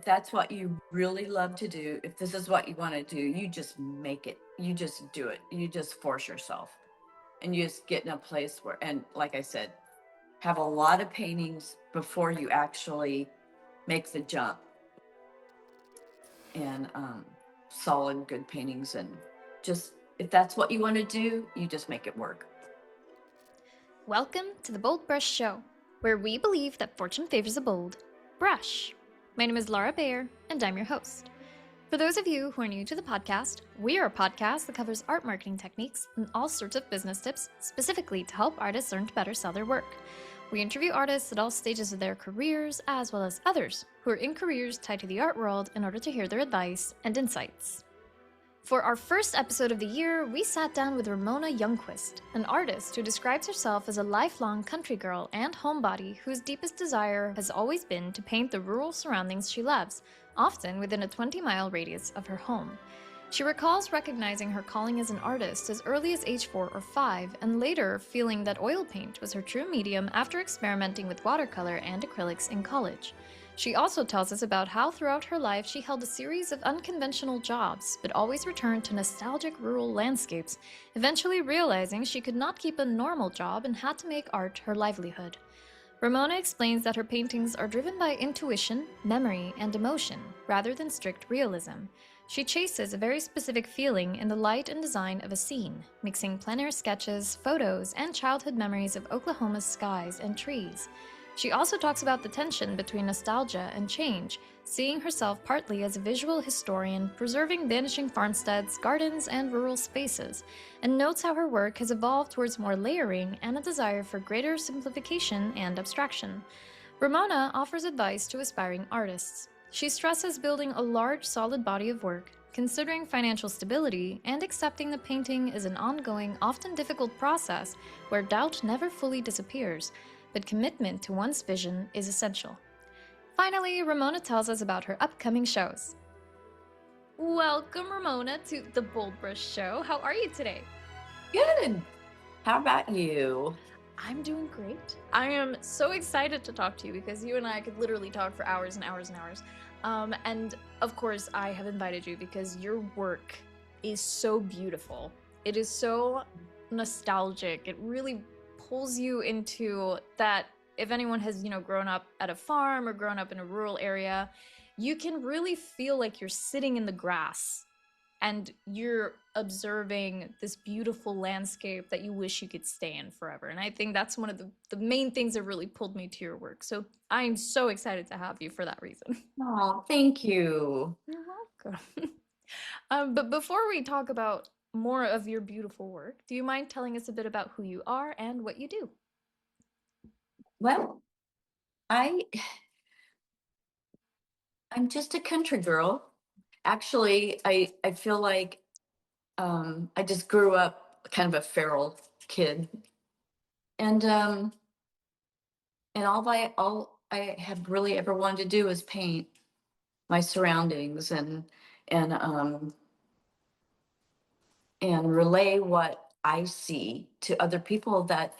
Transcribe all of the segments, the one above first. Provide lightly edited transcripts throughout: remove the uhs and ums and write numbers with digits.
if that's what you really love to do, if this is what you want to do, you just make it. You just do it. You just force yourself. And you just get in a place where, and like I said, have a lot of paintings before you actually make the jump. And solid, good paintings. And just, if that's what you want to do, you just make it work. Welcome to the BoldBrush Show, where we believe that fortune favors a bold brush. My name is Laura Bayer, and I'm your host. For those of you who are new to the podcast, we are a podcast that covers art marketing techniques and all sorts of business tips, specifically to help artists learn to better sell their work. We interview artists at all stages of their careers, as well as others who are in careers tied to the art world in order to hear their advice and insights. For our first episode of the year, we sat down with Romona Youngquist, an artist who describes herself as a lifelong country girl and homebody whose deepest desire has always been to paint the rural surroundings she loves, often within a 20-mile radius of her home. She recalls recognizing her calling as an artist as early as age 4 or 5, and later feeling that oil paint was her true medium after experimenting with watercolor and acrylics in college. She also tells us about how throughout her life she held a series of unconventional jobs, but always returned to nostalgic rural landscapes, eventually realizing she could not keep a normal job and had to make art her livelihood. Romona explains that her paintings are driven by intuition, memory, and emotion, rather than strict realism. She chases a very specific feeling in the light and design of a scene, mixing plein air sketches, photos, and childhood memories of Oklahoma's skies and trees. She also talks about the tension between nostalgia and change, seeing herself partly as a visual historian, preserving vanishing farmsteads, gardens, and rural spaces, and notes how her work has evolved towards more layering and a desire for greater simplification and abstraction. Ramona offers advice to aspiring artists. She stresses building a large, solid body of work, considering financial stability, and accepting that painting is an ongoing, often difficult process where doubt never fully disappears, but commitment to one's vision is essential. Finally, Romona tells us about her upcoming shows. Welcome, Romona, to the BoldBrush Show. How are you today? Good. How about you? I'm doing great. I am so excited to talk to you because you and I could literally talk for hours and hours and hours. And of course, I have invited you because your work is so beautiful. It is so nostalgic. It really pulls you into that. If anyone has, grown up at a farm or grown up in a rural area, you can really feel like you're sitting in the grass and you're observing this beautiful landscape that you wish you could stay in forever. And I think that's one of the main things that really pulled me to your work. So I'm so excited to have you for that reason. Oh, thank you. You're welcome. But before we talk about more of your beautiful work, do you mind telling us a bit about who you are and what you do? Well, I'm just a country girl. Actually, I feel like I just grew up kind of a feral kid, and all I have really ever wanted to do is paint my surroundings and um and relay what I see to other people. That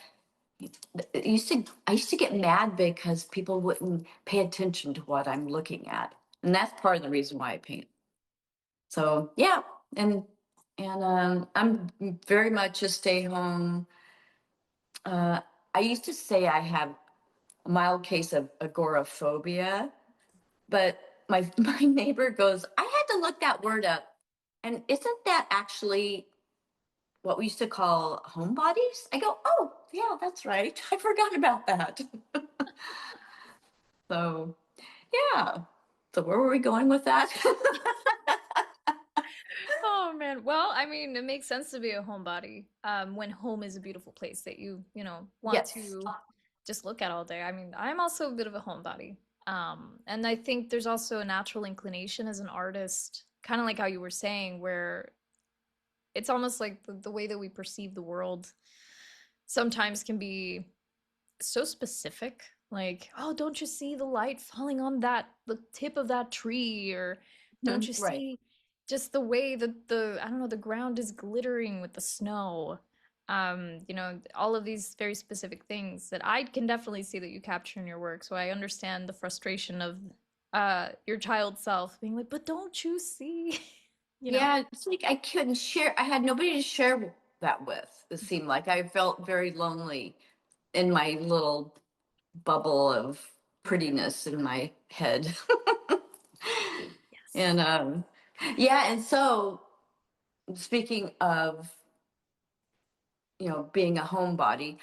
I used to get mad because people wouldn't pay attention to what I'm looking at, and that's part of the reason why I paint. So yeah, and I'm very much a stay home. I used to say I have a mild case of agoraphobia, but my my neighbor goes, I had to look that word up, and isn't that actually what we used to call homebodies? I go, oh yeah, that's right. I forgot about that. So yeah. So where were we going with that? Oh man. Well, I mean, it makes sense to be a homebody when home is a beautiful place that you want Yes. to just look at all day. I mean, I'm also a bit of a homebody. And I think there's also a natural inclination as an artist, kind of like how you were saying, where it's almost like the way that we perceive the world sometimes can be so specific. Like, oh, don't you see the light falling on the tip of that tree? Or don't you Right. see just the way that I don't know, the ground is glittering with the snow? All of these very specific things that I can definitely see that you capture in your work. So I understand the frustration of your child self being like, but don't you see? You know? Yeah, it's like I couldn't share. I had nobody to share that with. It seemed like I felt very lonely in my little bubble of prettiness in my head. Yes. And yeah, and so speaking of, being a homebody,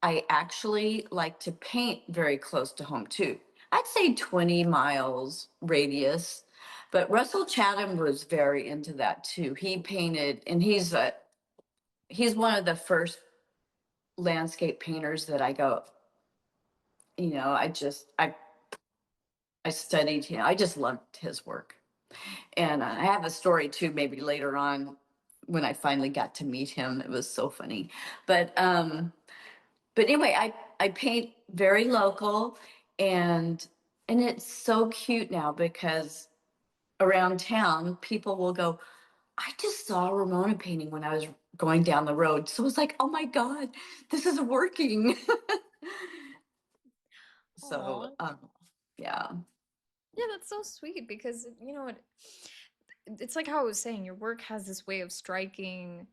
I actually like to paint very close to home too. I'd say 20 miles radius, but Russell Chatham was very into that too. He painted, and he's one of the first landscape painters that I go, I studied him. I just loved his work. And I have a story too, maybe later on when I finally got to meet him. It was so funny. But anyway, I paint very local, and it's so cute now because around town people will go, I just saw Ramona painting when I was going down the road. So it's like, oh my God, this is working. Aw. So yeah. Yeah, that's so sweet because it's like how I was saying, your work has this way of striking,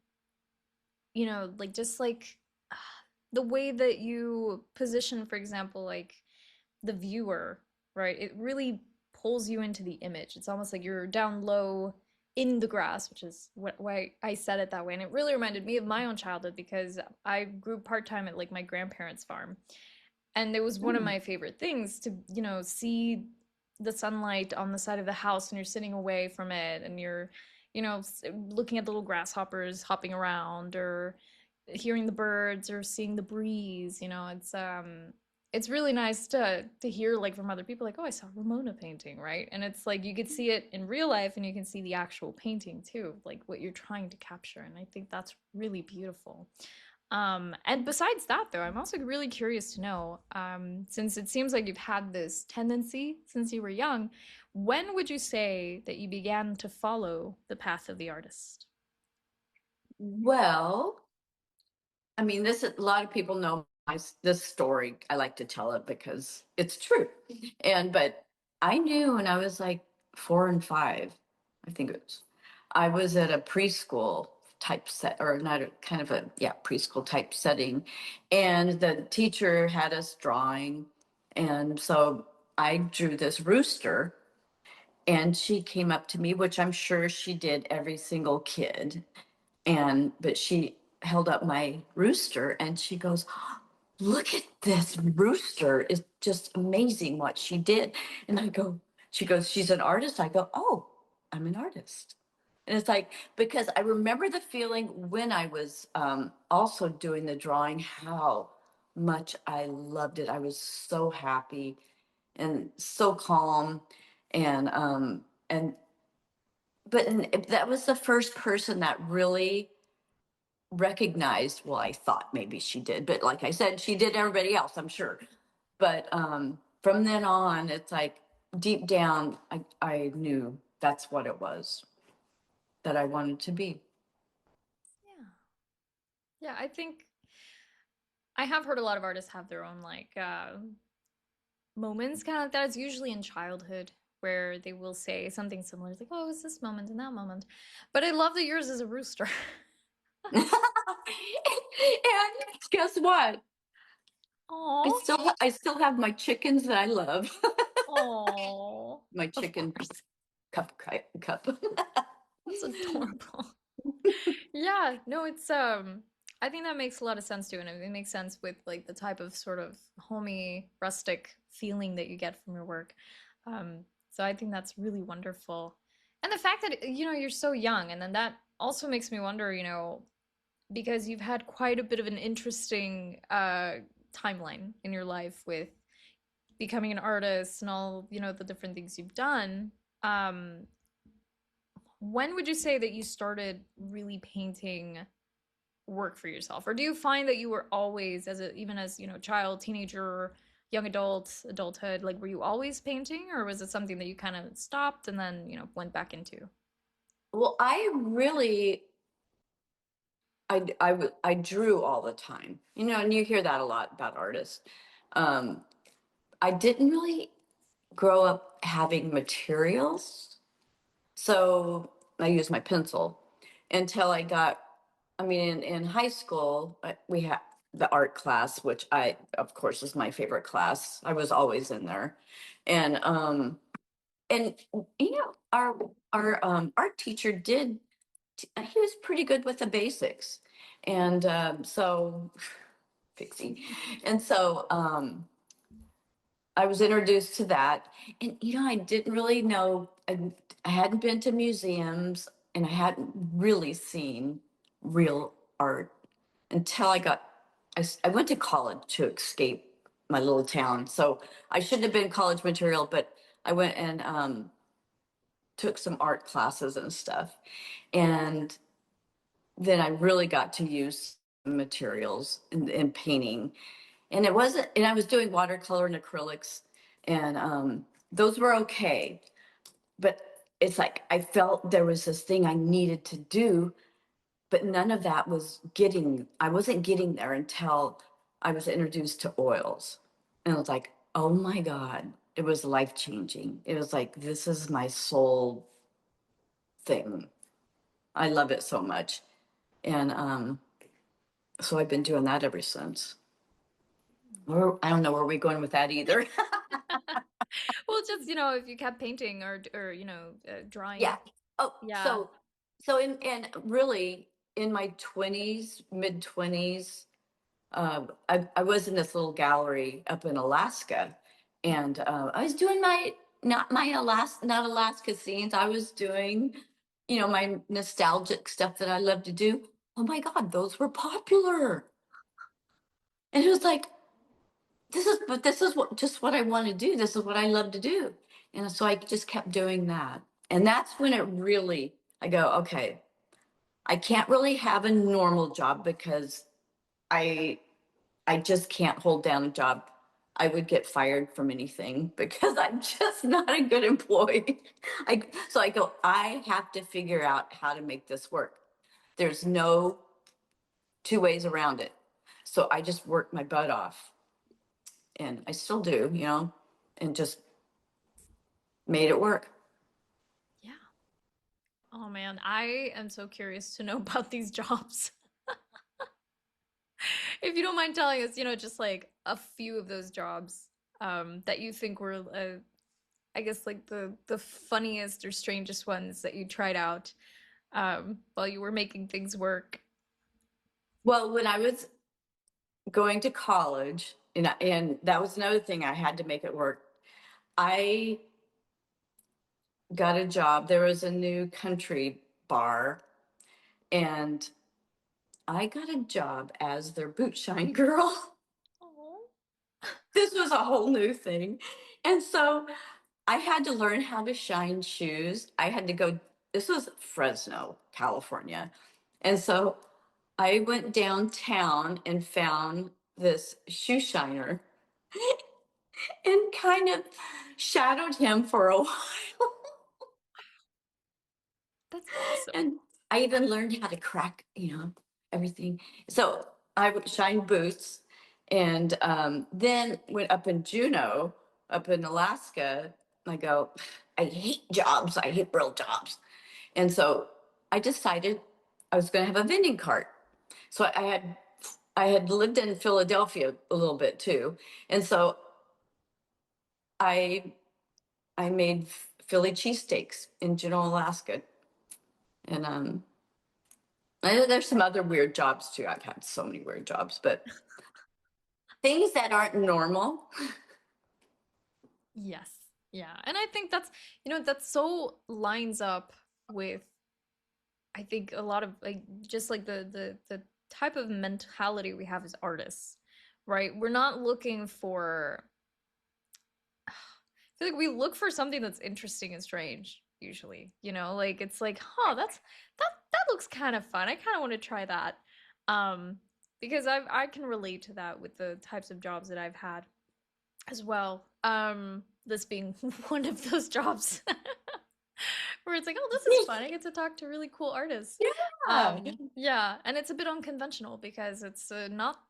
like just like the way that you position, for example, like the viewer, right? It really pulls you into the image. It's almost like you're down low in the grass, which is why I said it that way. And it really reminded me of my own childhood because I grew part-time at like my grandparents' farm. And it was one of Mm. my favorite things to, see the sunlight on the side of the house and you're sitting away from it and you're, looking at the little grasshoppers hopping around or hearing the birds or seeing the breeze, it's really nice to hear like from other people like, oh, I saw Ramona painting, right? And it's like you could see it in real life and you can see the actual painting too, like what you're trying to capture. And I think that's really beautiful. And besides that, though, I'm also really curious to know, since it seems like you've had this tendency since you were young, when would you say that you began to follow the path of the artist? Well, I mean, a lot of people know this story. I like to tell it because it's true. But I knew when I was like 4 and 5, I think it was, I was at a preschool type set, or not a kind of a, yeah, preschool type setting. And the teacher had us drawing. And so I drew this rooster, and she came up to me, which I'm sure she did every single kid. But she held up my rooster and she goes, look at this rooster. It's just amazing what she did. And she goes, she's an artist. I go, oh, I'm an artist. And it's like, because I remember the feeling when I was also doing the drawing, how much I loved it. I was so happy and so calm. And, and, that was the first person that really recognized, well, I thought maybe she did, but like I said, she did everybody else, I'm sure. But from then on, it's like deep down, I knew that's what it was that I wanted to be. Yeah. Yeah, I think I have heard a lot of artists have their own like moments kind of like that. It's usually in childhood where they will say something similar, like, "Oh, it's this moment and that moment." But I love that yours is a rooster. And guess what? Oh, I still have my chickens that I love. oh, My of chicken course. cup. That's adorable. Yeah, no, it's I think that makes a lot of sense too, and it makes sense with like the type of sort of homey, rustic feeling that you get from your work. So I think that's really wonderful. And the fact that you're so young, and then that also makes me wonder, because you've had quite a bit of an interesting timeline in your life with becoming an artist and all, the different things you've done. Um, when would you say that you started really painting work for yourself, or do you find that you were always, even as child, teenager, young adult, adulthood, like were you always painting, or was it something that you kind of stopped and then went back into? Well, I drew all the time, and you hear that a lot about artists. Um, I didn't really. grow up having materials. So I used my pencil until I got, I mean, in high school, we had the art class, which of course, is my favorite class. I was always in there. And, and our art teacher he was pretty good with the basics. And so, Pixie. And so, I was introduced to that. And, I didn't really know, I hadn't been to museums and I hadn't really seen real art until I went to college to escape my little town. So I shouldn't have been college material, but I went and took some art classes and stuff. And then I really got to use materials in painting. And I was doing watercolor and acrylics, and those were okay. But it's like I felt there was this thing I needed to do, but none of that I wasn't getting there until I was introduced to oils. And it was like, oh my God, it was life changing. It was like, this is my soul thing. I love it so much. And so I've been doing that ever since. Or I don't know where we're going with that either. Well, just, if you kept painting or drawing. Yeah. Oh, Yeah. so and really in my 20s, mid 20s, I was in this little gallery up in Alaska, and I was doing not Alaska scenes. I was doing, my nostalgic stuff that I love to do. Oh my God, those were popular. And it was like, this is what I want to do. This is what I love to do. And so I just kept doing that. And that's when I go, okay, I can't really have a normal job because I I just can't hold down a job. I would get fired from anything because I'm just not a good employee. So I go, I have to figure out how to make this work. There's no two ways around it. So I just work my butt off, and I still do, and just made it work. Yeah. Oh man, I am so curious to know about these jobs. If you don't mind telling us, just like a few of those jobs that you think were, I guess, like the funniest or strangest ones that you tried out while you were making things work. Well, when I was going to college, and that was another thing, I had to make it work. I got a job. There was a new country bar, and I got a job as their boot shine girl. Oh. This was a whole new thing. And so I had to learn how to shine shoes. This was Fresno, California. And so I went downtown and found this shoe shiner and kind of shadowed him for a while. That's awesome. And I even learned how to crack, everything. So I would shine boots, and then went up in Juneau, up in Alaska. I go, I hate jobs. I hate real jobs. And so I decided I was going to have a vending cart. So I had lived in Philadelphia a little bit too, and so I I made Philly cheesesteaks in Juneau, Alaska, and I know there's some other weird jobs too. I've had so many weird jobs, but things that aren't normal. Yes. Yeah. And I think that so lines up with, I think, a lot of like just like the type of mentality we have as artists, right? We're not looking for, I feel like we look for something that's interesting and strange usually, like it's like, huh, that looks kind of fun. I kind of want to try that. Um, because I can relate to that with the types of jobs that I've had as well. This being one of those jobs where it's like, oh, this is fun. I get to talk to really cool artists. Yeah. Yeah, and it's a bit unconventional because it's not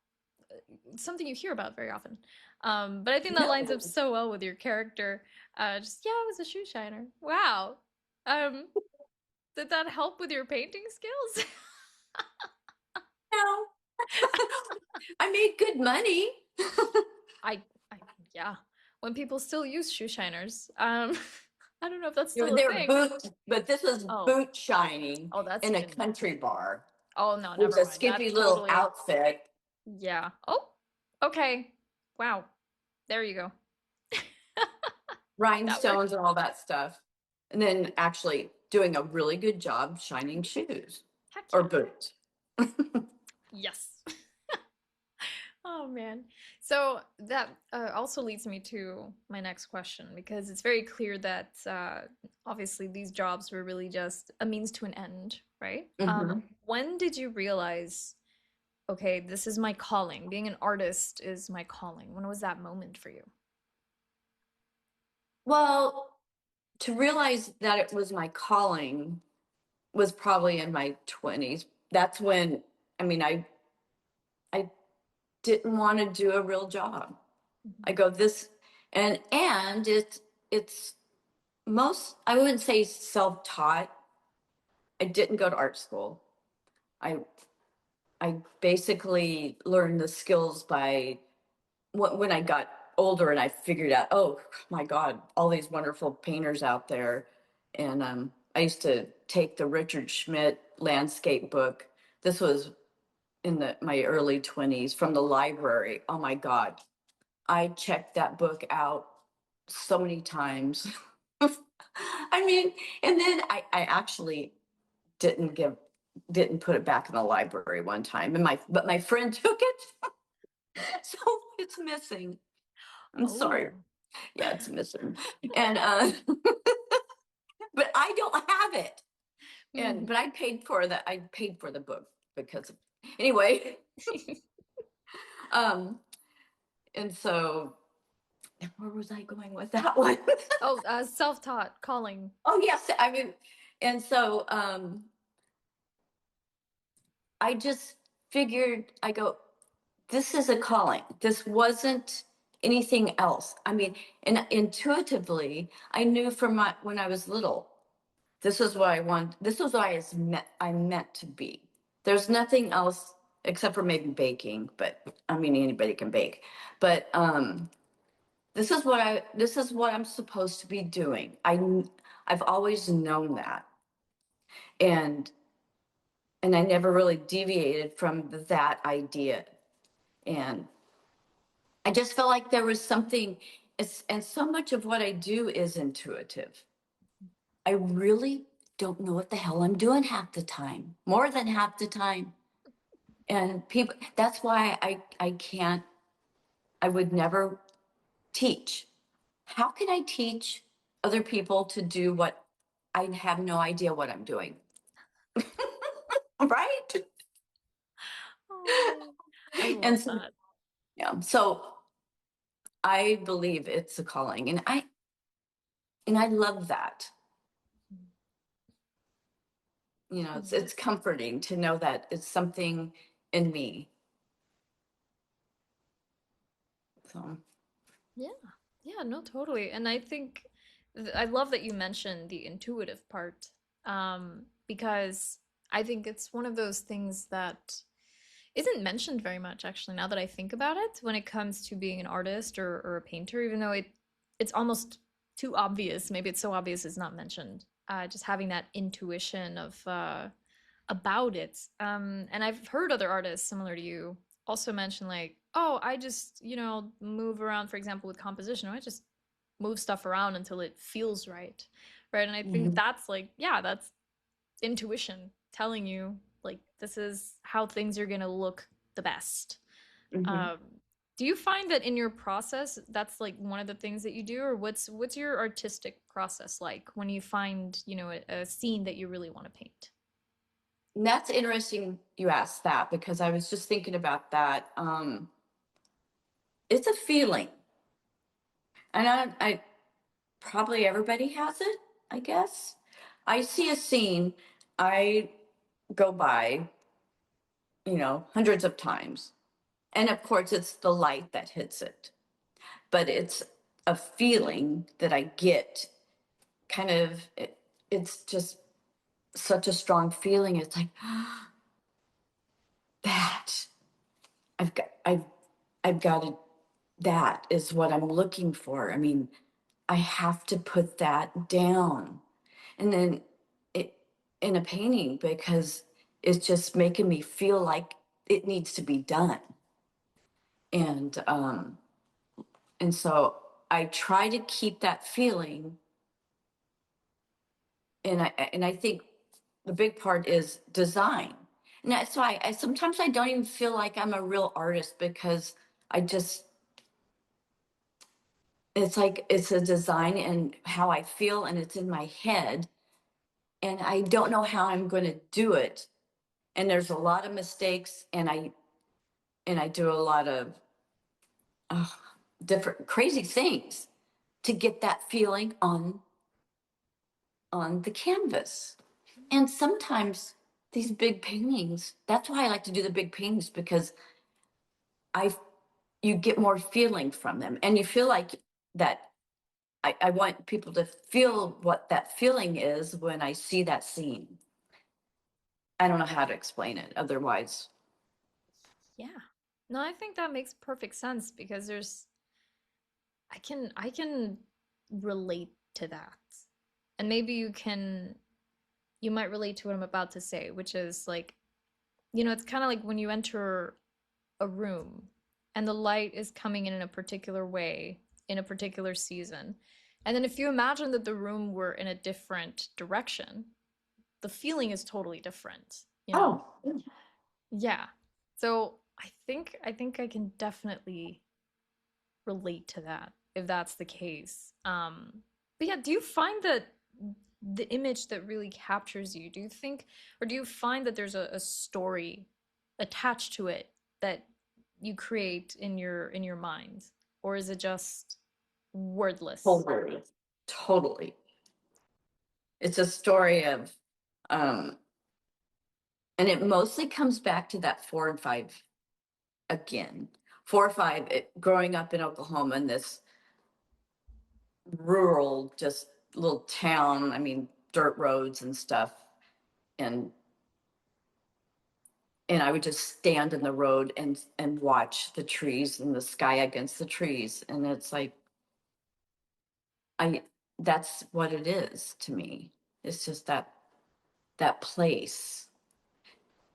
something you hear about very often. But I think that lines up No. so well with your character. Just yeah, I was a shoe shiner. Wow. Did that help with your painting skills? No, I made good money. I, I yeah. When people still use shoe shiners. I don't know if that's You know, still a they're thing. boot, but this was Oh, boot shining oh, that's in a even. country bar Oh no, with never a mind. skimpy That's little totally. outfit, Yeah. Oh, okay. Wow. There you go. That rhinestones, works. and all that stuff. And then actually doing a really good job shining shoes Heck or yeah. boots. Yes. Oh man. So that also leads me to my next question because it's very clear that obviously these jobs were really just a means to an end, right? Mhm. When did you realize, okay, this is my calling. Being an artist is my calling. When was that moment for you? Well, to realize that it was my calling was probably in my 20s. That's when, I mean, I didn't want to do a real job. Mhm. I go this, and it's most, I wouldn't say self-taught. I didn't go to art school. I I basically learned the skills by when I got older and I figured out, oh my God, all these wonderful painters out there. And I used to take the Richard Schmidt landscape book. This was in my early 20s from the library. Oh my God. I checked that book out so many times. I mean, and then I actually didn't give didn't put it back in the library one time, and my friend took it. So it's missing. I'm sorry. Oh. Yeah, it's missing. And but I don't have it. And but Mhm. I paid for the book because anyway, um and so where was I going with that one? Oh, self-taught calling. Oh yes, I mean, and so I just figured, I go, this is a calling. This wasn't anything else. I mean, and intuitively, I knew from when I was little, this was what I want. This was what I meant to be. There's nothing else except for maybe baking, but I mean, anybody can bake. But this is what I'm supposed to be doing. I've always known that. And I never really deviated from that idea. And I just felt like there was something, and so much of what I do is intuitive. I really don't know what the hell I'm doing half the time, more than half the time. And people, that's why I can't, I would never teach. How can I teach other people to do what I have no idea what I'm doing? Right? Oh, I And love so, that. yeah, so I believe it's a calling, and I love that. You know, Yeah. it's comforting to know that it's something in me. So Yeah. Yeah, no, totally. And I think I love that you mentioned the intuitive part, because I think it's one of those things that isn't mentioned very much, actually, now that I think about it, when it comes to being an artist or a painter, even though it's almost too obvious. Maybe it's so obvious it's not mentioned. Just having that intuition of about it. And I've heard other artists similar to you also mention like, oh, I just, move around, for example, with composition, I just move stuff around until it feels right. Right. And I think mhm, that's like, yeah, that's intuition telling you like this is how things are gonna look the best. mhm. Um, do you find that in your process that's like one of the things that you do, or what's your artistic process like when you find, a scene that you really want to paint? And that's interesting you asked that because I was just thinking about that. It's a feeling, and I probably everybody has it. I guess I see a scene, I go by, hundreds of times, and of course it's the light that hits it, but it's a feeling that I get, kind of, it's just such a strong feeling. It's like, that I've got it. That is what I'm looking for. I mean, I have to put that down. And then it in a painting, because it's just making me feel like it needs to be done. And so I try to keep that feeling. And I think the big part is design. And that's why I sometimes I don't even feel like I'm a real artist, because I just, it's like it's a design and how I feel, and it's in my head, and I don't know how I'm going to do it. And there's a lot of mistakes, and I do a lot of uh, different crazy things to get that feeling on the canvas. And sometimes these big paintings, that's why I like to do the big paintings, because I you get more feeling from them, and you feel like that. I want people to feel what that feeling is when I see that scene. I don't know how to explain it otherwise. Yeah. No, I think that makes perfect sense because I can relate to that. And maybe you might relate to what I'm about to say, which is like, it's kind of like when you enter a room and the light is coming in a particular way in a particular season. And then if you imagine that the room were in a different direction, the feeling is totally different, you know? Oh, Yeah. So I think I can definitely relate to that if that's the case. But yeah, do you find that the image that really captures you, do you think, or do you find that there's a story attached to it that you create in your mind, or is it just wordless? totally, totally. It's a story of, um, and it mostly comes back to that 4 and 5 again. 4 or 5, growing up in Oklahoma, in this rural, just little town. I mean, dirt roads and stuff. And and I would just stand in the road and watch the trees and the sky against the trees. And it's like, I that's what it is to me. It's just that place,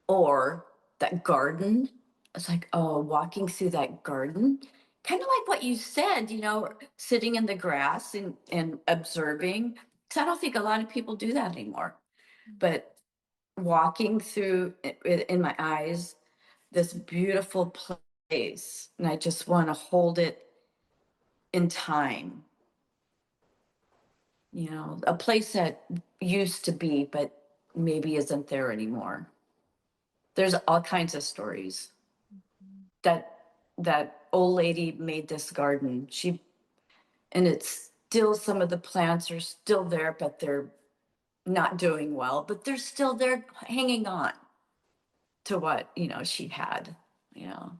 or that garden. It's like, oh, walking through that garden, kind of like what you said, sitting in the grass and observing. Because I don't think a lot of people do that anymore. But walking through in my eyes this beautiful place, and I just want to hold it in time. A place that used to be, but maybe isn't there anymore. There's all kinds of stories. That old lady made this garden. And it's still, some of the plants are still there, but they're not doing well, but they're still there, hanging on to what, she had, you know.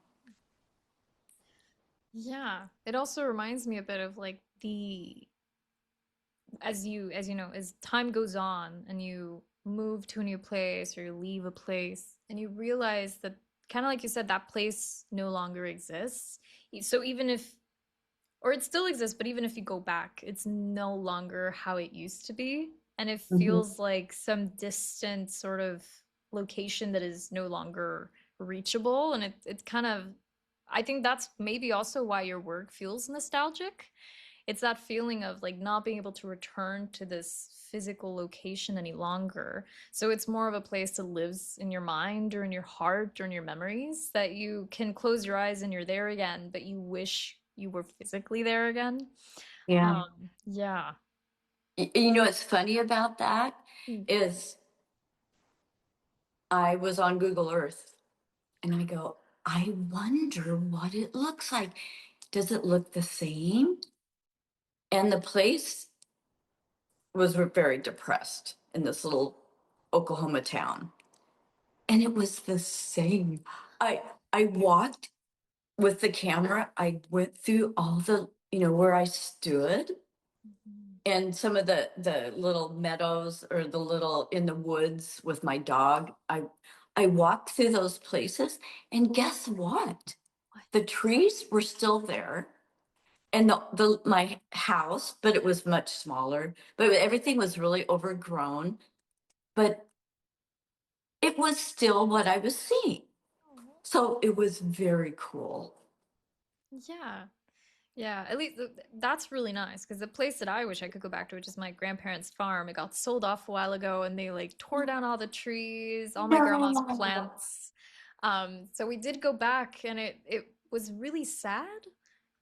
Yeah, it also reminds me a bit of like the as time goes on and you move to a new place or you leave a place and you realize that, kind of like you said, that place no longer exists. So even if, or it still exists, but even if you go back, it's no longer how it used to be. And it Mhm. feels like some distant sort of location that is no longer reachable. And it's kind of, I think that's maybe also why your work feels nostalgic. It's that feeling of like not being able to return to this physical location any longer. So it's more of a place that lives in your mind or in your heart or in your memories, that you can close your eyes and you're there again, but you wish you were physically there again. Yeah. Yeah. What's funny about that Mm. is I was on Google Earth, and I go, I wonder what it looks like. Does it look the same? And the place was very depressed, in this little Oklahoma town. And it was the same. I walked with the camera. I went through all the, where I stood Mhm. and some of the little meadows or the little in the woods with my dog. I walked through those places, and guess what? What? The trees were still there, and the my house, but it was much smaller. But everything was really overgrown. But it was still what I was seeing. Oh. So it was very cool. Yeah. Yeah, at least that's really nice because the place that I wish I could go back to, which is my grandparents' farm, it got sold off a while ago and they like tore down all the trees, all my grandma's No. plants. So we did go back and it was really sad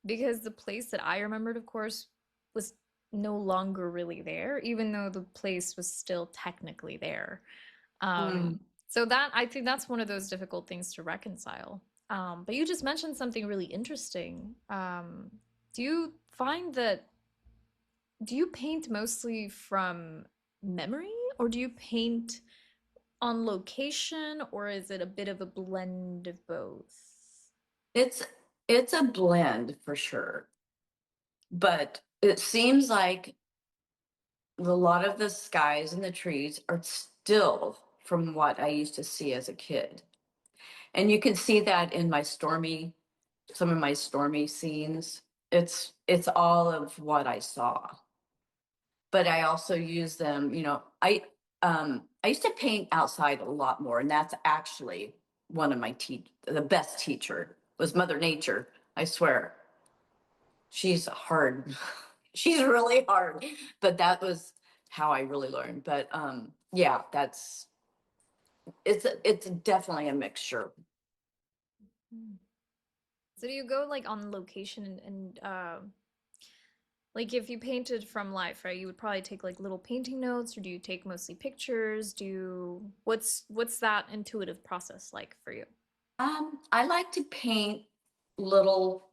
because the place that I remembered, of course, was no longer really there, even though the place was still technically there. Um, Mm. so that I think that's one of those difficult things to reconcile. But you just mentioned something really interesting. Do you find that do you paint mostly from memory or do you paint on location or is it a bit of a blend of both? It's it's a blend for sure. But it seems like a lot of the skies and the trees are still from what I used to see as a kid. And you can see that in some of my stormy scenes. It's all of what I saw. But I also use them, I used to paint outside a lot more, and that's actually one of my the best teacher was Mother Nature. I swear. She's hard. She's really hard. But that was how I really learned. But yeah, it's definitely a mixture. Hmm. So do you go like on location and like if you painted from life, right, you would probably take like little painting notes, or do you take mostly pictures? What's that intuitive process like for you? I like to paint little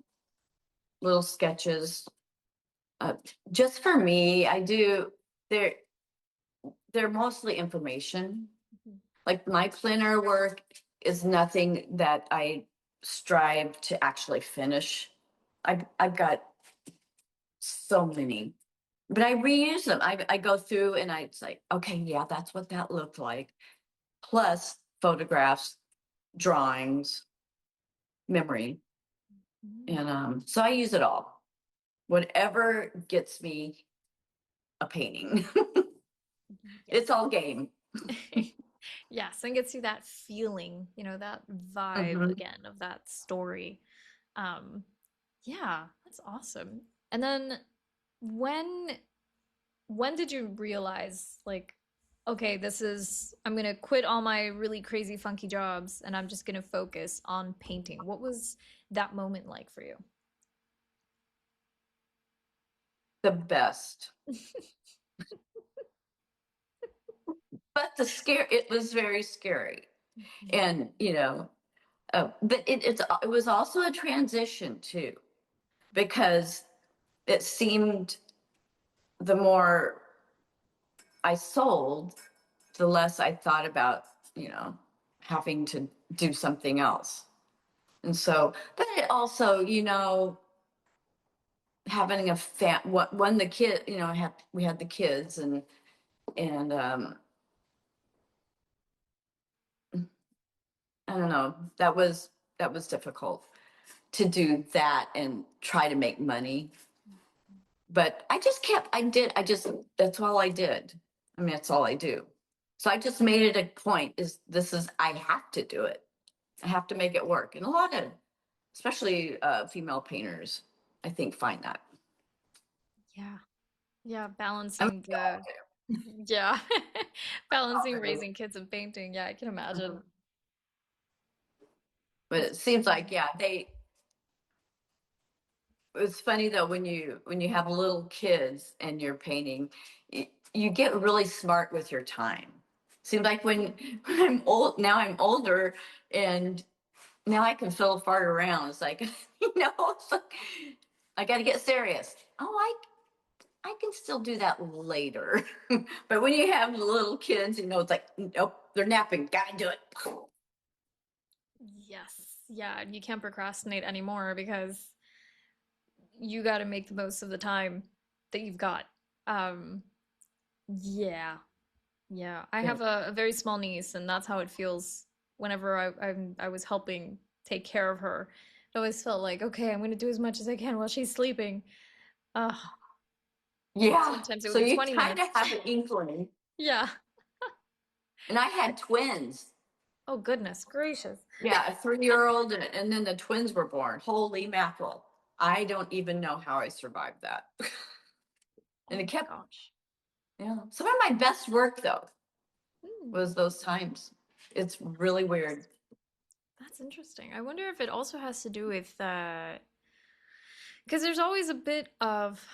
little sketches. Uh, just for me, I do they're they're mostly information. Mhm. Like my planner work is nothing that I strive to actually finish. I've got so many, but I reuse them. I go through and it's like, okay, yeah, that's what that looked like. Plus photographs, drawings, memory. Mm. And so I use it all. Whatever gets me a painting. It's Yes. all game. Yes, and gets you that feeling, that vibe Mhm. again of that story. Um, yeah, that's awesome. And then when when did you realize like, okay, I'm gonna quit all my really crazy funky jobs and I'm just gonna focus on painting? What was that moment like for you? The best. But it was very scary. And, but it was also a transition too, because it seemed the more I sold, the less I thought about, you know, having to do something else. And so, but it also, having when the kid, we had the kids and I don't know, that was difficult to do that and try to make money. But that's all I did. I mean, that's all I do. So I just made it a point I have to do it. I have to make it work. And a lot of, especially female painters, I think find that. Yeah. Yeah, I mean, balancing we all the yeah. Balancing do. raising kids and painting. Yeah, I can imagine. But it seems like, yeah, it's funny though when you have little kids and you're painting, you get really smart with your time. Seems like when I'm older, and now I can fiddle fart around. It's like, it's like, I got to get serious. Oh, I can still do that later. But when you have little kids, it's like, nope, they're napping. Gotta do it. Yes. Yeah, you can't procrastinate anymore because you got to make the most of the time that you've got. Um, yeah, yeah. I Yeah. have a very small niece, and that's how it feels whenever I was helping take care of her. It always felt like, okay, I'm gonna do as much as I can while she's sleeping. Uh, Yeah. Sometimes it would So be you 20 kind of minutes. have an inkling. Yeah. And I had twins. Oh, goodness gracious. Yeah, a 3-year-old, and then the twins were born. Holy mackerel. I don't even know how I survived that. Oh And it my kept, gosh. yeah. Some of my best work, though, Hmm, was those times. It's really weird. that's interesting. I wonder if it also has to do with because there's always a bit of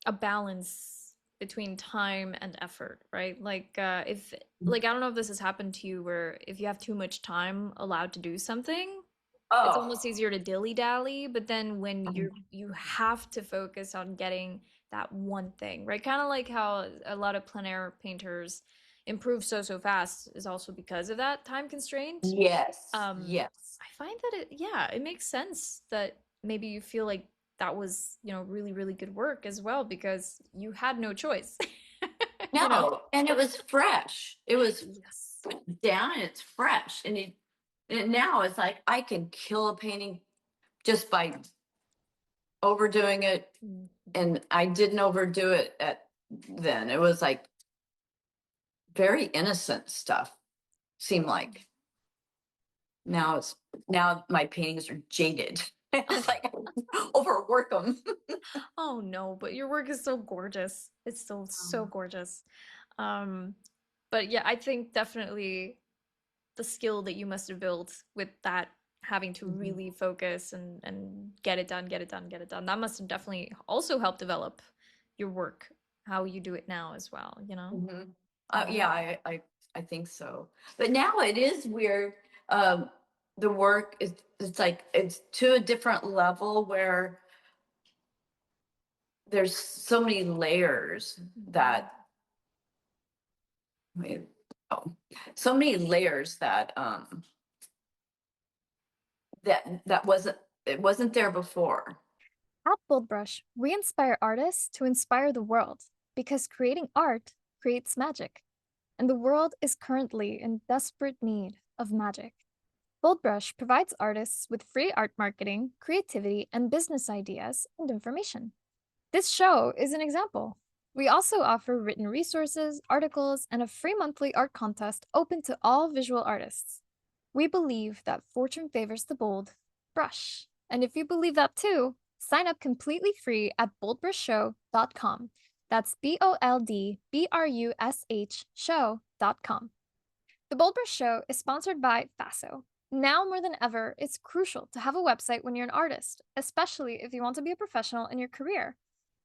a balance between time and effort, right? Like if like I don't know if this has happened to you where if you have too much time allowed to do something, it's Oh, almost easier to dilly-dally, but then when you have to focus on getting that one thing, right? Kind of like how a lot of plein air painters improve so fast is also because of that time constraint. yes, um yes. I find that it makes sense that maybe you feel like that was, really good work as well because you had no choice. you know No, and it was fresh. It was yes. down and it's fresh. And now it's like I can kill a painting just by overdoing it. Mhm. And I didn't overdo it at then. It was like very innocent stuff, seemed like. Now my paintings are jaded. It's like overwork them. Oh no, but your work is so gorgeous. It's still so gorgeous. Um, but yeah, I think definitely the skill that you must have built with that having to Mhm. really focus and get it done, get it done, get it done. That must have definitely also helped develop your work, how you do it now as well, you know? Mhm. Um, Yeah, I think so. But now it is weird. Um, the work is it's like it's to a different level where there's so many layers that wait, oh, so many layers that wasn't it wasn't there before. At BoldBrush, we inspire artists to inspire the world because creating art creates magic, and the world is currently in desperate need of magic. BoldBrush provides artists with free art marketing, creativity, and business ideas and information. This show is an example. We also offer written resources, articles, and a free monthly art contest open to all visual artists. We believe that fortune favors the bold brush. And if you believe that too, sign up completely free at boldbrushshow.com. That's BoldBrush show.com. The Bold Brush Show is sponsored by FASO. Now more than ever, it's crucial to have a website when you're an artist, especially if you want to be a professional in your career.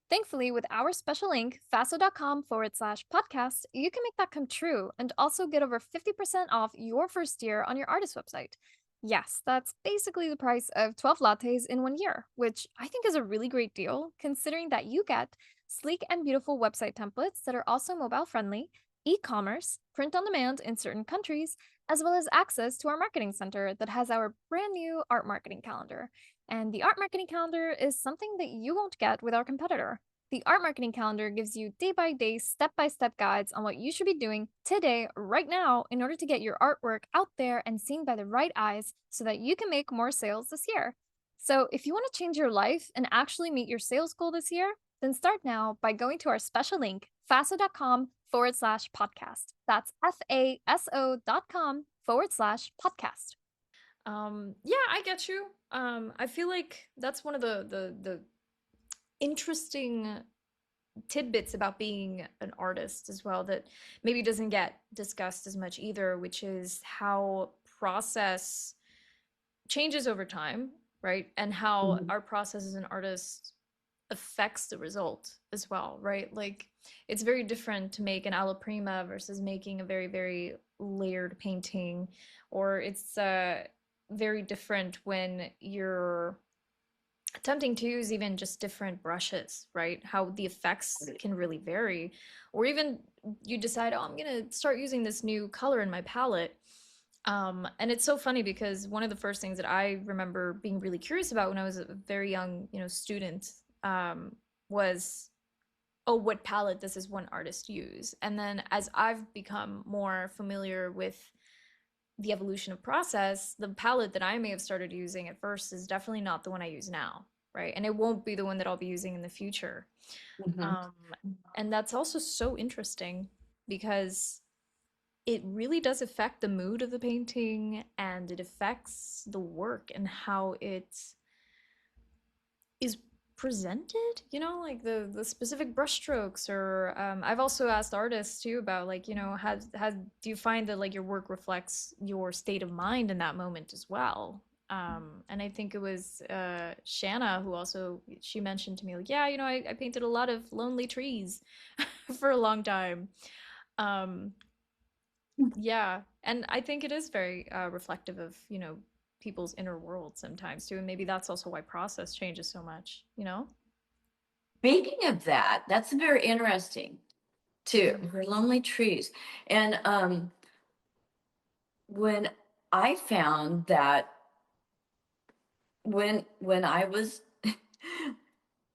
Thankfully, with our special link, faso.com/podcast, you can make that come true and also get over 50% off your first year on your artist website. Yes, that's basically the price of 12 lattes in 1 year, which I think is a really great deal considering that you get sleek and beautiful website templates that are also mobile friendly, e commerce, print on demand in certain countries, as well as access to our marketing center that has our brand new art marketing calendar. And the art marketing calendar is something that you won't get with our competitor. The art marketing calendar gives you day by day, step by step guides on what you should be doing today, right now, in order to get your artwork out there and seen by the right eyes so that you can make more sales this year. So, if you want to change your life and actually meet your sales goal this year, then start now by going to our special link, faso.com/podcast. That's FASO.com/podcast. yeah, I get you. I feel like that's one of the interesting tidbits about being an artist as well that maybe doesn't get discussed as much either, which is how process changes over time, right? And how Mhm. our process as an artist affects the result as well, right? Like it's very different to make an alla prima versus making a very layered painting, or it's very different when you're attempting to use even just different brushes, right? How the effects can really vary. Or even you decide, oh, I'm gonna start using this new color in my palette. And it's so funny because one of the first things that I remember being really curious about when I was a very young, student, was, oh, what palette does this one artist use? And then as I've become more familiar with the evolution of process, the palette that I may have started using at first is definitely not the one I use now, right? And it won't be the one that I'll be using in the future. Mhm. Um, and that's also so interesting because it really does affect the mood of the painting and it affects the work and how it is presented, like the specific brushstrokes. Or I've also asked artists too about, like, has do you find that, like, your work reflects your state of mind in that moment as well? And I think it was Shanna who also, she mentioned to me, like, yeah, I painted a lot of lonely trees for a long time. um yeah, and I think it is very reflective of, people's inner world sometimes too, and maybe that's also why process changes so much, Speaking of that, that's very interesting too. For lonely trees, and when I found that when I was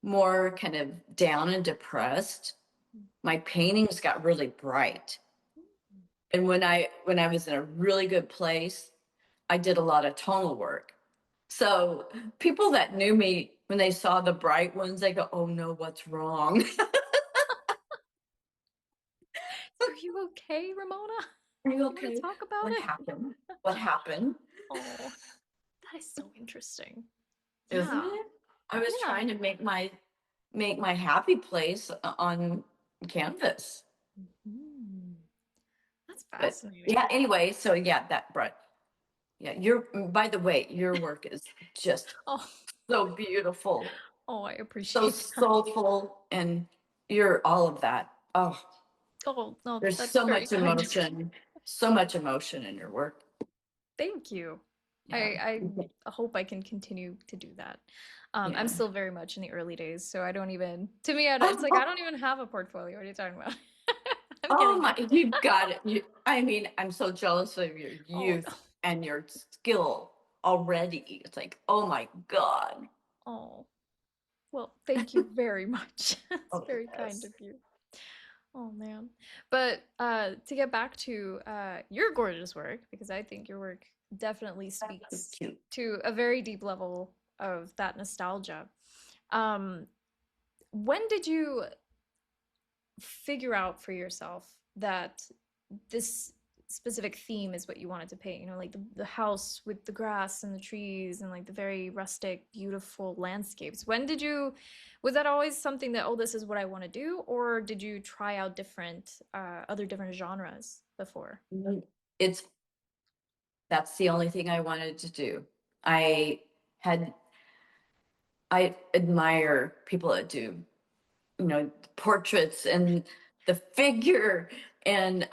more kind of down and depressed, my paintings got really bright. And when I was in a really good place, I did a lot of tonal work. So people that knew me, when they saw the bright ones, they go, "Oh no, what's wrong?" Are you okay, Ramona? Are you You want to okay? talk about What it? happened? What happened? Oh, that is so interesting. Isn't Yeah. it? I was Yeah. trying to make my happy place on canvas. Mhm. That's But fascinating. yeah, anyway, so yeah, that brought yeah, by the way, your work is just Oh, so beautiful, oh, I so appreciate that. soulful, and you're all of that. Oh, Oh, no, there's that's so very much kind of you. emotion in your work. Thank you. Yeah. I hope I can continue to do that. I'm Yeah. still very much in the early days, so I don't even, to me, it's like I Oh, don't even have a portfolio. What are you talking about? I'm oh getting my, there. you got it. I mean, I'm so jealous of your Oh, no. youth and your skill already. It's like, oh my God. Oh, well, thank you very much. That's Oh, very kind yes. of you. Oh man. But to get back to your gorgeous work, because I think your work definitely That's speaks cute. to a very deep level of that nostalgia. Um, when did you figure out for yourself that this specific theme is what you wanted to paint? Like the house with the grass and the trees and like the very rustic, beautiful landscapes. Was that always something that, oh, this is what I want to do? Or did you try out other different genres before? Mm, It's that's the only thing I wanted to do. I had I admire people that do, portraits and the figure and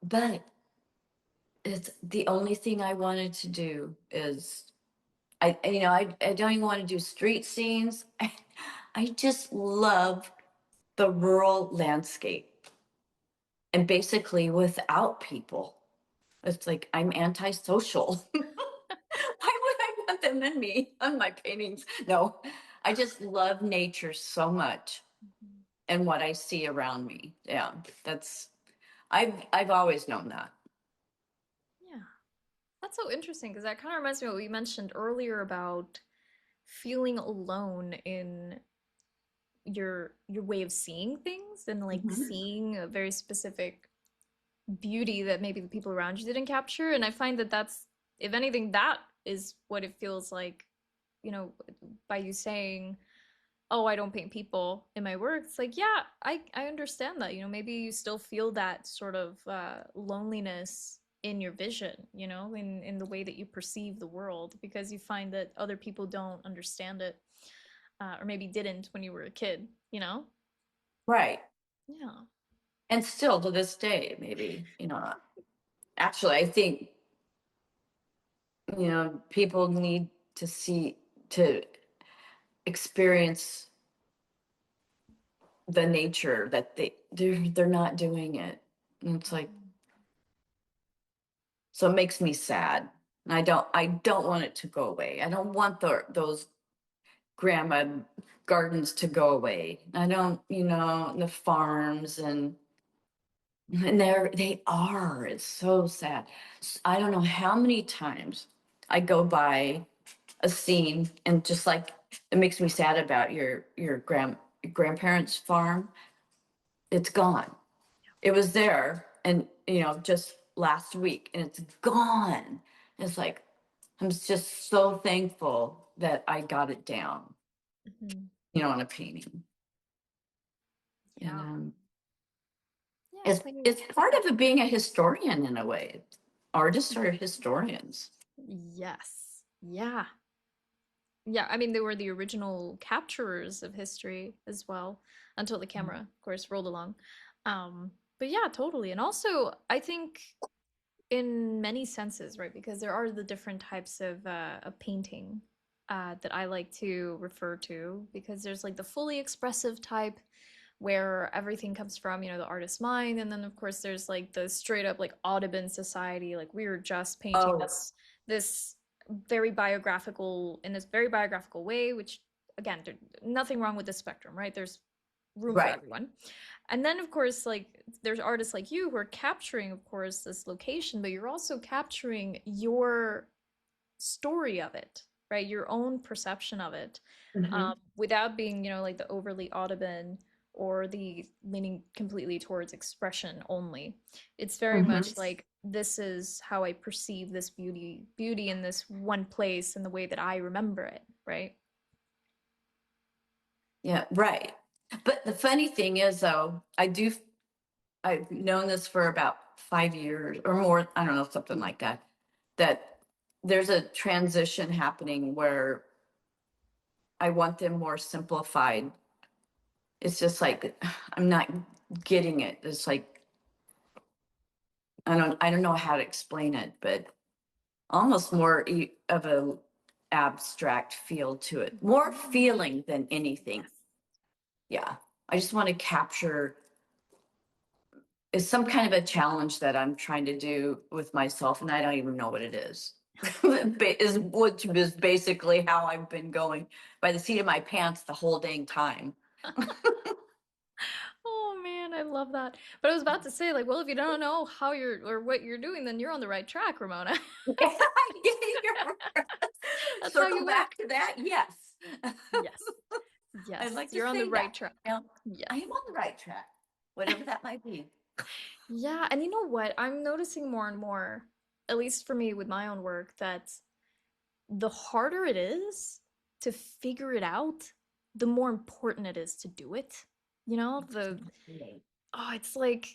but it's the only thing I wanted to do is I don't even want to do street scenes. I just love the rural landscape and basically without people. It's like I'm antisocial. Why would I want them in me on my paintings? No, I just love nature so much Mhm. and what I see around me. Yeah, that's I've always known that. Yeah. That's so interesting because that kind of reminds me of what we mentioned earlier about feeling alone in your way of seeing things and like Mhm. seeing a very specific beauty that maybe the people around you didn't capture. And I find that that's, if anything, that is what it feels like, you know, by you saying, oh, I don't paint people in my work. It's like, yeah, I understand that. Maybe you still feel that sort of loneliness in your vision, in the way that you perceive the world, because you find that other people don't understand it, or maybe didn't when you were a kid. Right. Yeah. And still to this day, maybe, actually, I think, people need to experience the nature that they're not doing it. And it's like, So it makes me sad. And I don't want it to go away. I don't want those grandma gardens to go away. I don't, the farms and they are. It's so sad. I don't know how many times I go by a scene and just like it makes me sad about your grandparents' farm. It's gone. It was there and just last week and it's gone. It's like I'm just so thankful that I got it down, Mhm. on a painting. And Yeah. Yeah, it's it's like it's part of it being a historian in a way. Artists are historians. yes. Yeah. Yeah, I mean, they were the original capturers of history as well, until the camera, of course, rolled along. But yeah, totally. And also, I think in many senses, right? Because there are the different types of painting that I like to refer to, because there's like the fully expressive type where everything comes from, the artist's mind, and then of course there's like the straight up like Audubon Society, like we are just painting Oh, this very biographical in this very biographical way, which again, nothing wrong with the spectrum, right? There's room for right. everyone. And then of course like there's artists like you who are capturing of course this location, but you're also capturing your story of it, right? Your own perception of it, Hmm. without being, like the overly Audubon or the leaning completely towards expression only. It's very Hmm. much like this is how I perceive this beauty in this one place and the way that I remember it, right? Yeah, right. But the funny thing is, though, I've known this for about 5 years or more. I don't know, something like that. That there's a transition happening where I want them more simplified. It's just like I'm not getting it. It's like I don't know how to explain it, but almost more of a abstract feel to it. More feeling than anything. Yes. Yeah. I just want to capture is some kind of a challenge that I'm trying to do with myself, and I don't even know what it is. Which is basically how I've been going by the seat of my pants the whole dang time. Oh man, I love that. But I was about to say, like, well, if you don't know how you're or what you're doing, then you're on the right track, Ramona. That's how Circle you work. back to that. Yes. Yes. I'd Yes, like to you're on the say right that. track. I Yes. am on the right track, whatever that might be. Yeah, and you know what? I'm noticing more and more, at least for me with my own work, that the harder it is to figure it out, the more important it is to do it. It's like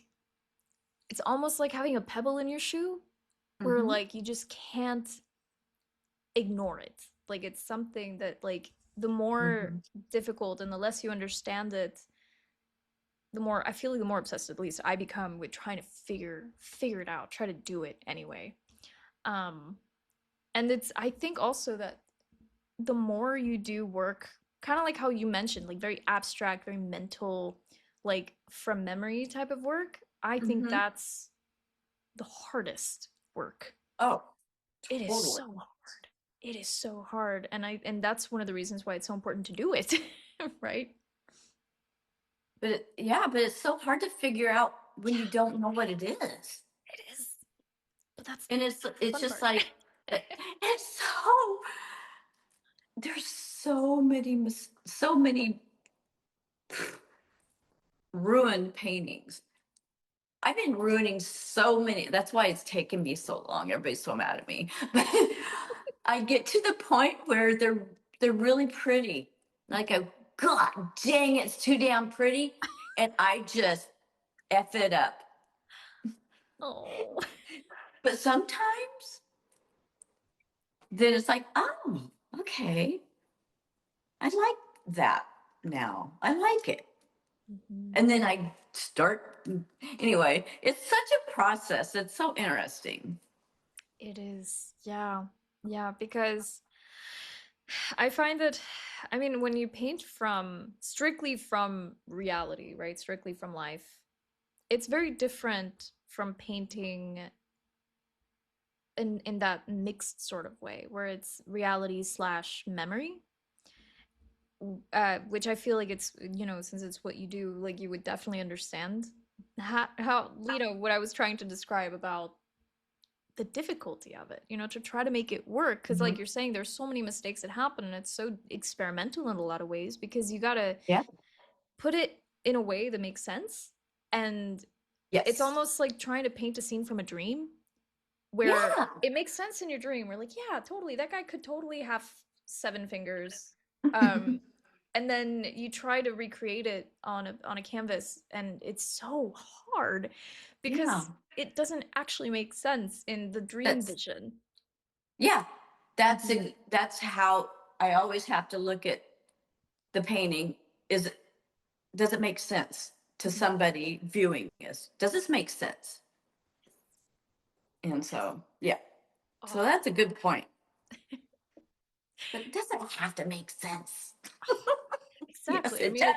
it's almost like having a pebble in your shoe where Mm-hmm. like you just can't ignore it. Like it's something that like the more Mm-hmm. difficult and the less you understand it, the more I feel like the more obsessed at least I become with trying to figure it out, try to do it anyway. Um and it's I think also that the more you do work, kind of like how you mentioned, like very abstract, very mental, like from memory type of work, I think Mm-hmm. that's the hardest work. Oh, It is totally. so hard. It is so hard. And that's one of the reasons why it's so important to do it, right? But it's so hard to figure out when you don't know what it is. It is. But that's And it's the it's fun just part. like it's so there's so many ruined paintings. I've been ruining so many. That's why it's taken me so long. Everybody's so mad at me. But I get to the point where they're really pretty. Like a God dang, it's too damn pretty. And I just F it up. Oh. But sometimes then it's like, oh, okay. I like that now. I like it. Mhm. And then I start anyway, it's such a process. It's so interesting. It is. Yeah. Yeah, because I find that, I mean, when you paint from strictly from reality, right? Strictly from life, it's very different from painting in that mixed sort of way where it's reality slash memory, which I feel like it's, since it's what you do, like you would definitely understand how what I was trying to describe about the difficulty of it, to try to make it work. Because, like Mhm. you're saying, there's so many mistakes that happen, and it's so experimental in a lot of ways because you gotta Yeah. put it in a way that makes sense. And it's Yes. almost like trying to paint a scene from a dream where Yeah. it makes sense in your dream. We're like, yeah, totally, that guy could totally have 7 fingers. Um, and then you try to recreate it on a canvas, and it's so hard Yeah. because it doesn't actually make sense in the dream That's vision. yeah. Mhm. That's how I always have to look at the painting. Does it make sense to Mhm. somebody viewing this? Does this make sense? And so, yeah. So Oh, that's a good point. But it doesn't have to make sense. Yes, exactly. I it mean, does.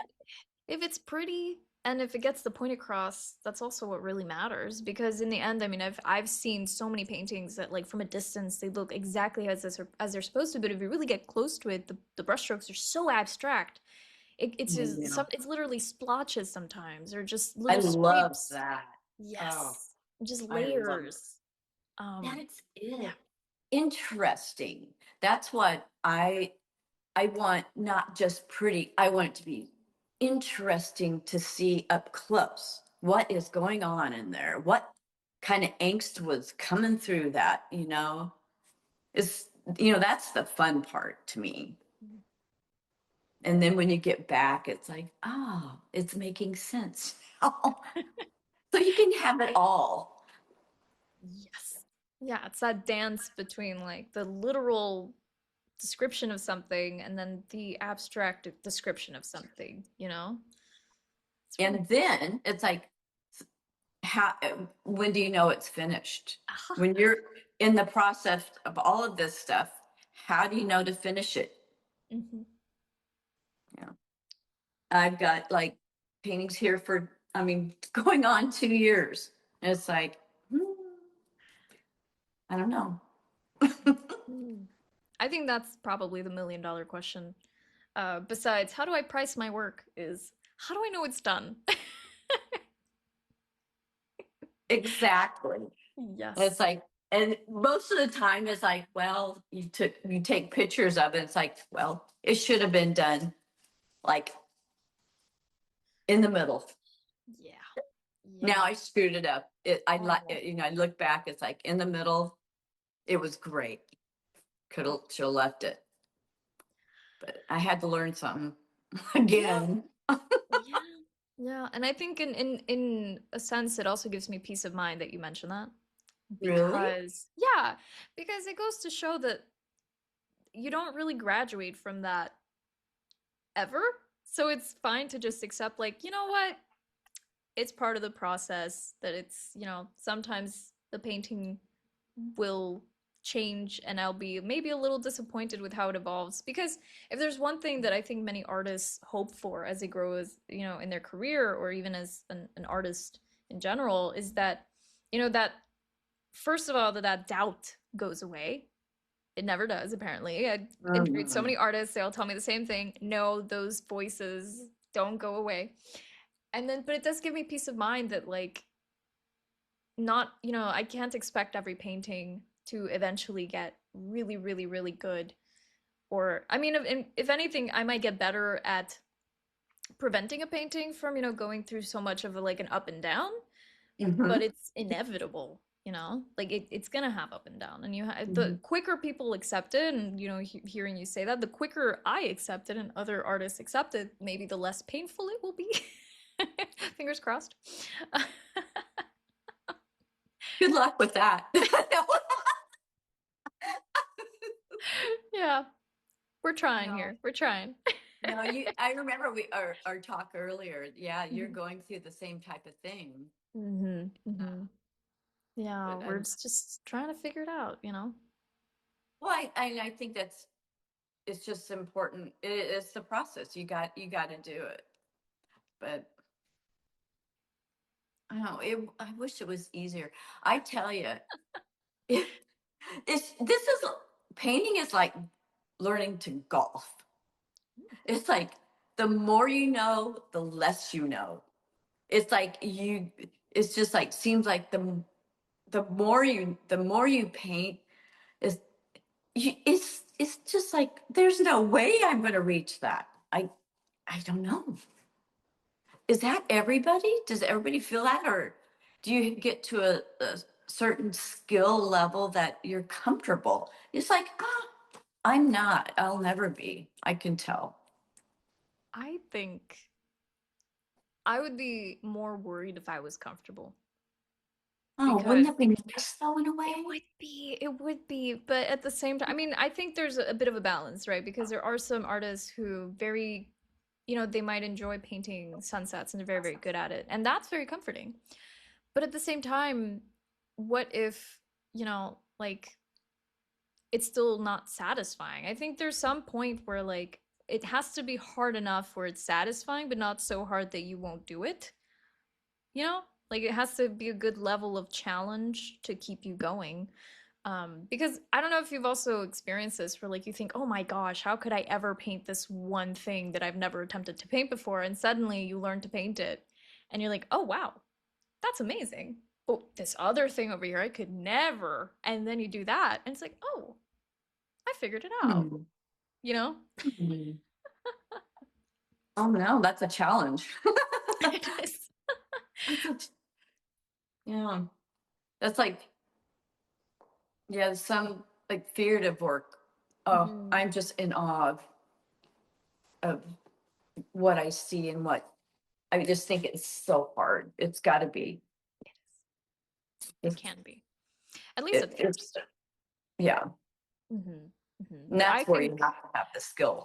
if it's pretty and if it gets the point across, that's also what really matters. Because in the end, I mean, I've seen so many paintings that, like, from a distance, they look exactly as they're supposed to, but if you really get close to it, the brushstrokes are so abstract. It's just Yeah. it's literally splotches sometimes, or just I little love scrapes. that. Oh, Yes, just I love it. layers. That's Yeah. it. Interesting. That's what I want, not just pretty. I want it to be interesting to see up close. What is going on in there? What kind of angst was coming through that, Is that's the fun part to me. And then when you get back, it's like, oh, it's making sense now. So you can have it all. Yes. Yeah, it's that dance between, like, the literal description of something and then the abstract description of something, you know? It's really And then it's like, how, when do you know it's finished? aha. When you're in the process of all of this stuff, how do you know to finish it? Mhm. Yeah. I've got like paintings here for, going on 2 years. And it's like, I don't know. Mm. I think that's probably the million-dollar question. Besides, how do I price my work is how do I know it's done? Exactly. It's Yes. like, and most of the time it's like, well, you take pictures of it. It's like, well, it should have been done like in the middle. Yeah. Now Yeah. I screwed it up. I like, Oh. I look back, it's like in the middle. It was great. Should have left it, but I had to learn something Yeah. again. Yeah. Yeah. And I think in a sense it also gives me peace of mind that you mentioned that. Really? Because yeah, because it goes to show that you don't really graduate from that ever. So it's fine to just accept, like, you know what? It's part of the process that it's, sometimes the painting will change and I'll be maybe a little disappointed with how it evolves. Because if there's one thing that I think many artists hope for as they grow, as, in their career or even as an artist in general, is that, that first of all, that doubt goes away. It never does, apparently. I interviewed so Mhm. many artists, they all tell me the same thing. No, those voices don't go away. And then, but it does give me peace of mind that, like, not, I can't expect every painting to eventually get really, really, really good. Or, I mean, if anything, I might get better at preventing a painting from, going through so much of like an up and down, but Mhm. it's inevitable. Like it's gonna have up and down, and the Mhm. quicker people accept it, and hearing you say that, the quicker I accept it and other artists accept it, maybe the less painful it will be. Fingers crossed. Good luck with that. Yeah, we're trying No, here. We're trying. no, I remember our talk earlier. Yeah, you're Mhm. going through the same type of thing. Mhm. Uh, Mhm. Yeah, but we're just trying to figure it out. well, I think it's just important. It's the process. You got to do it. But I don't know. I wish it was easier. I tell you, This is painting is like learning to golf. It's like the more you know, the less you know. It's like it's just like seems like the more you paint is it's just like there's no way I'm going to reach that. I don't know. Is that everybody? Does everybody feel that, or do you get to a certain skill level that you're comfortable? It's like, I'm not. I'll never be. I can tell. I think I would be more worried if I was comfortable Oh, wouldn't because that be nice though, in a way? it would be, but at the same time, I mean, I think there's a bit of a balance, right? Because there are some artists who very, they might enjoy painting sunsets and they're very, very good at it. And that's very comforting. But at the same time, what if, like it's still not satisfying? I think there's some point where like it has to be hard enough where it's satisfying, but not so hard that you won't do it. You know? Like it has to be a good level of challenge to keep you going. Because I don't know if you've also experienced this where like you think, oh my gosh, how could I ever paint this one thing that I've never attempted to paint before? And suddenly you learn to paint it and you're like, oh wow, that's amazing. Oh, this other thing over here, I could never. And then you do that and it's like, oh, I figured it out, Hmm. you know? Hmm. Oh no, that's a challenge. It is. That's yeah. That's like, yeah, some like figurative work. Oh, Mhm. I'm just in awe of what I see and what I just think it's so hard. It's got to be. It is. It It's, can be. At least at it's first. yeah. Hmm. Hmm. And But I that's where you think, have to have the skill.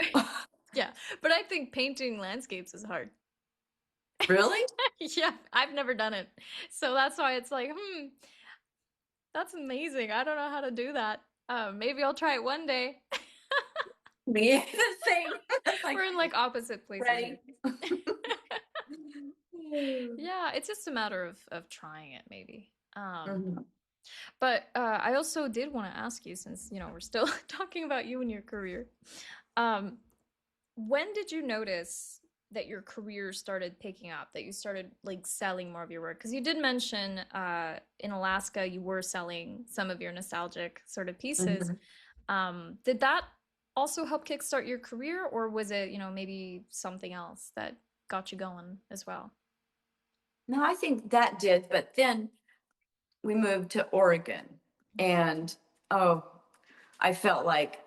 yeah, but I think painting landscapes is hard. Really? Yeah, I've never done it. So that's why it's like, that's amazing. I don't know how to do that. Maybe I'll try it one day. Me, the same. It's like We're in like opposite places here. ready. Yeah, it's just a matter of trying it maybe. Mhm. But I also did want to ask you, since we're still talking about you and your career. Um, when did you notice that your career started picking up, that you started like selling more of your work? Because you did mention in Alaska you were selling some of your nostalgic sort of pieces. Mhm. Did that also help kickstart your career, or was it, maybe something else that got you going as well? No, I think that did, but then we moved to Oregon, and oh, I felt like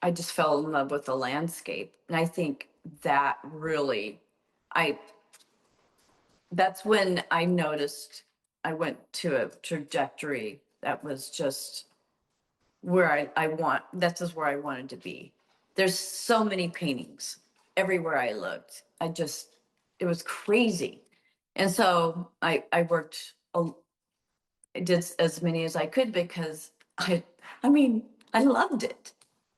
I just fell in love with the landscape. And I think that really, I, that's when I noticed I went to a trajectory that was just where that's just where I wanted to be. There's so many paintings everywhere I looked. It was crazy. And so I worked, I did as many as I could because I mean, I loved it.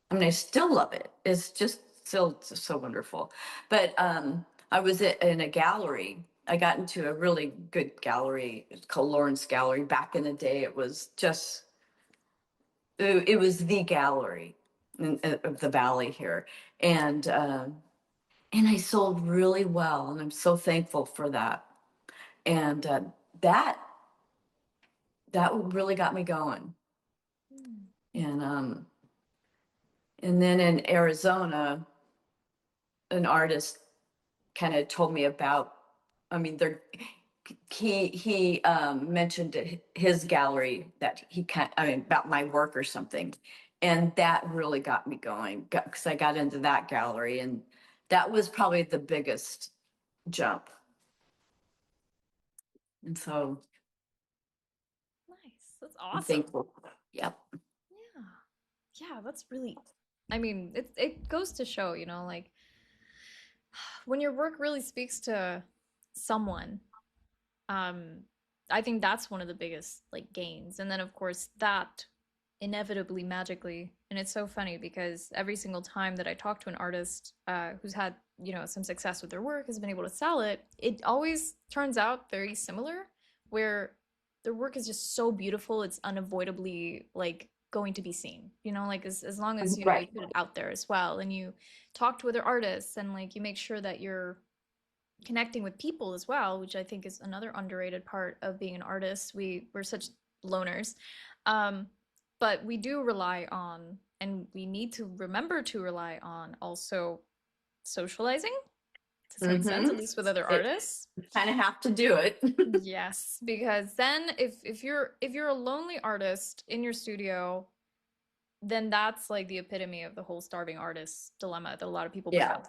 I mean, I still love it. It's just still so wonderful. But I was in a gallery. I got into a really good gallery. It's called Lawrence Gallery. Back in the day, it was the gallery of the valley here, and I sold really well, and I'm so thankful for that. And that that really got me going. Mm. And and then in Arizona, an artist kind of told me about. I mean, he mentioned his gallery that I mean, about my work or something, and that really got me going because I got into that gallery, and that was probably the biggest jump. And so Nice. That's I'm awesome. thankful. Yep. Yeah. Yeah, that's really, I mean, it goes to show, like when your work really speaks to someone, um, I think that's one of the biggest like gains. And then of course that inevitably magically, and it's so funny because every single time that I talk to an artist who's had, some success with their work, has been able to sell it, it always turns out very similar, where their work is just so beautiful, it's unavoidably like going to be seen, you know, like as long as, you know, you Right. put it out there as well and you talk to other artists and like you make sure that you're connecting with people as well, which I think is another underrated part of being an artist. We're such loners. Um, but we do rely on, and we need to remember to rely on also socializing to some extent, Mm-hmm. at least with other It artists. kind of have to do it. Yes, because then if you're a lonely artist in your studio, then that's like the epitome of the whole starving artist dilemma that a lot of people bring Yeah, up.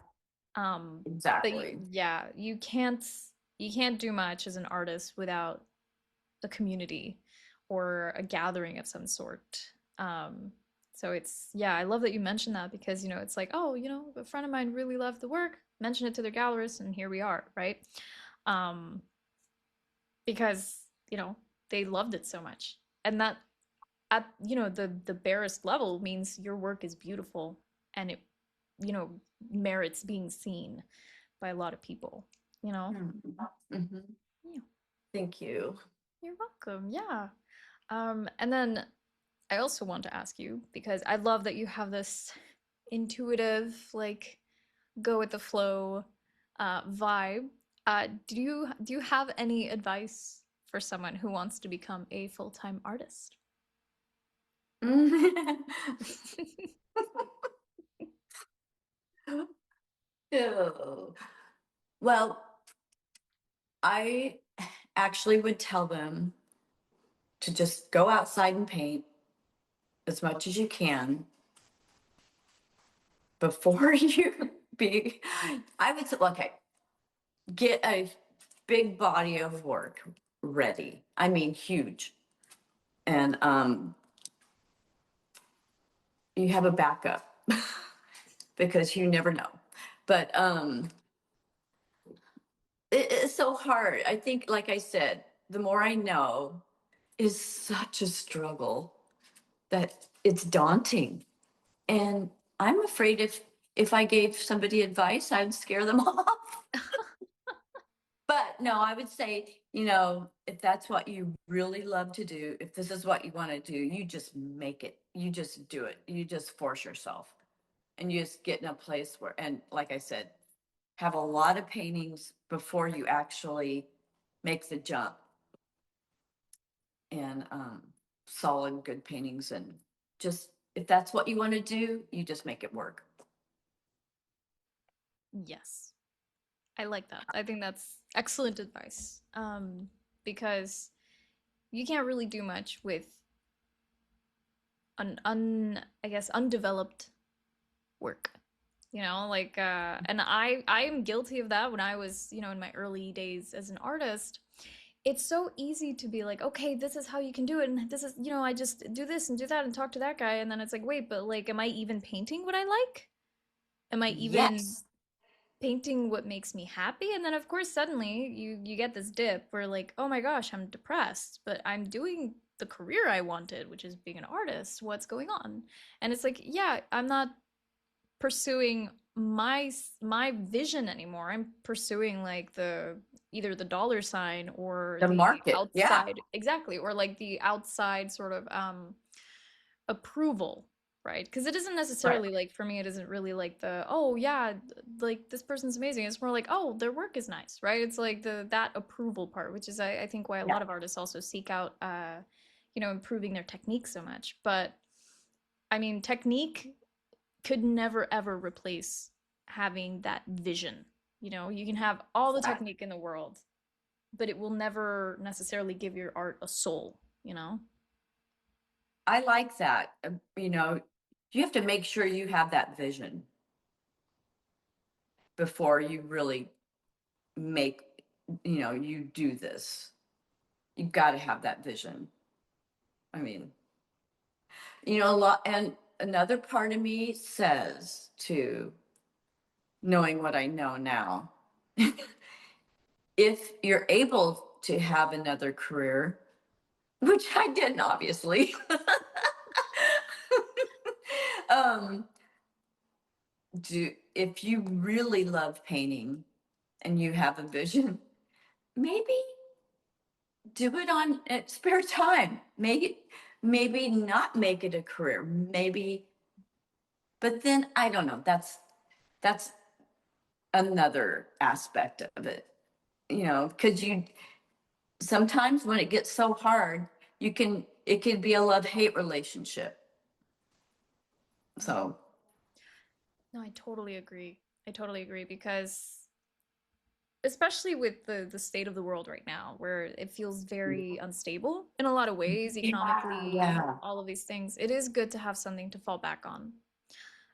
Um, but exactly. yeah, you can't do much as an artist without a community or a gathering of some sort. Um, so it's yeah, I love that you mentioned that because you know it's like oh you know a friend of mine really loved the work, mention it to their gallerist, and here we are, right? Um, because you know they loved it so much, and that at you know the barest level means your work is beautiful and it you know merits being seen by a lot of people, you know? Mm-hmm. Yeah, Thank you. you're welcome. Yeah. And then I also want to ask you because I love that you have this intuitive, like go with the flow vibe. Do you have any advice for someone who wants to become a full-time artist? Ew. Well, I actually would tell them to just go outside and paint as much as you can before you be. I would say, okay, get a big body of work ready. I mean, huge. And you have a backup because you never know. But it's so hard. I think, like I said, the more I know is such a struggle that it's daunting. And I'm afraid if I gave somebody advice, I'd scare them off. But no, I would say, you know, if that's what you really love to do, if this is what you want to do, you just make it. You just do it. You just force yourself. And you just get in a place where, and like I said, have a lot of paintings before you actually make the jump, and solid, good paintings. And just, if that's what you want to do, you just make it work. Yes. I like that. I think that's excellent advice. Because you can't really do much with I guess undeveloped work. You know, like and I am guilty of that when I was, you know, in my early days as an artist. It's so easy to be like, okay, this is how you can do it, and this is, you know, I just do this and do that and talk to that guy, and then it's like, wait, but like, am I even painting what I like? Am I even Yes. painting what makes me happy? And then of course suddenly you get this dip where like, oh my gosh, I'm depressed, but I'm doing the career I wanted, which is being an artist. What's going on? And it's like, yeah, I'm not pursuing my vision anymore. I'm pursuing like the either the dollar sign or The the market. Yeah. outside, exactly, or like the outside sort of approval, right? Because it isn't Right. necessarily like for me, it isn't really like the oh yeah, like this person's amazing. It's more like oh their work is nice, right? It's like the that approval part, which is I think why a Yeah. lot of artists also seek out you know improving their technique so much. But I mean technique could never ever replace having that vision. You know, you can have all the Exactly. technique in the world, but it will never necessarily give your art a soul, you know? I like that. You know, you have to make sure you have that vision before you really make, you know, you do this. You got to have that vision. I mean, you know, a lot. And another part of me says, to knowing what I know now, if you're able to have another career, which I didn't, obviously, um, if you really love painting and you have a vision, maybe do it on spare time. Maybe not make it a career. Maybe, but then I don't know. That's another aspect of it, because sometimes when it gets so hard, it can be a love-hate relationship. So No, I totally agree. I totally agree because especially with the state of the world right now, where it feels very unstable in a lot of ways, economically, yeah, all of these things, it is good to have something to fall back on.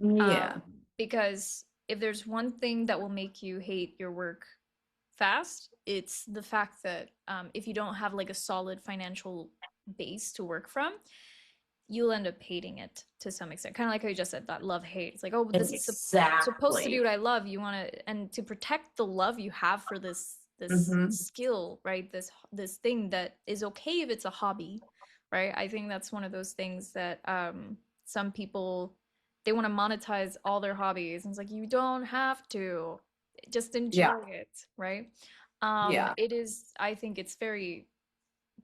yeah, Because if there's one thing that will make you hate your work fast, it's the fact that if you don't have like a solid financial base to work from, you'll end up hating it to some extent. Kind of like how you just said that love hate. It's like, oh, this is supposed to be exactly. what I love. You want to, and to protect the love you have for this Hmm. skill, right? This thing that is okay if it's a hobby, right? I think that's one of those things that some people, they want to monetize all their hobbies, and it's like you don't have to, just Yeah, enjoy it, right? yeah, It is. I think it's very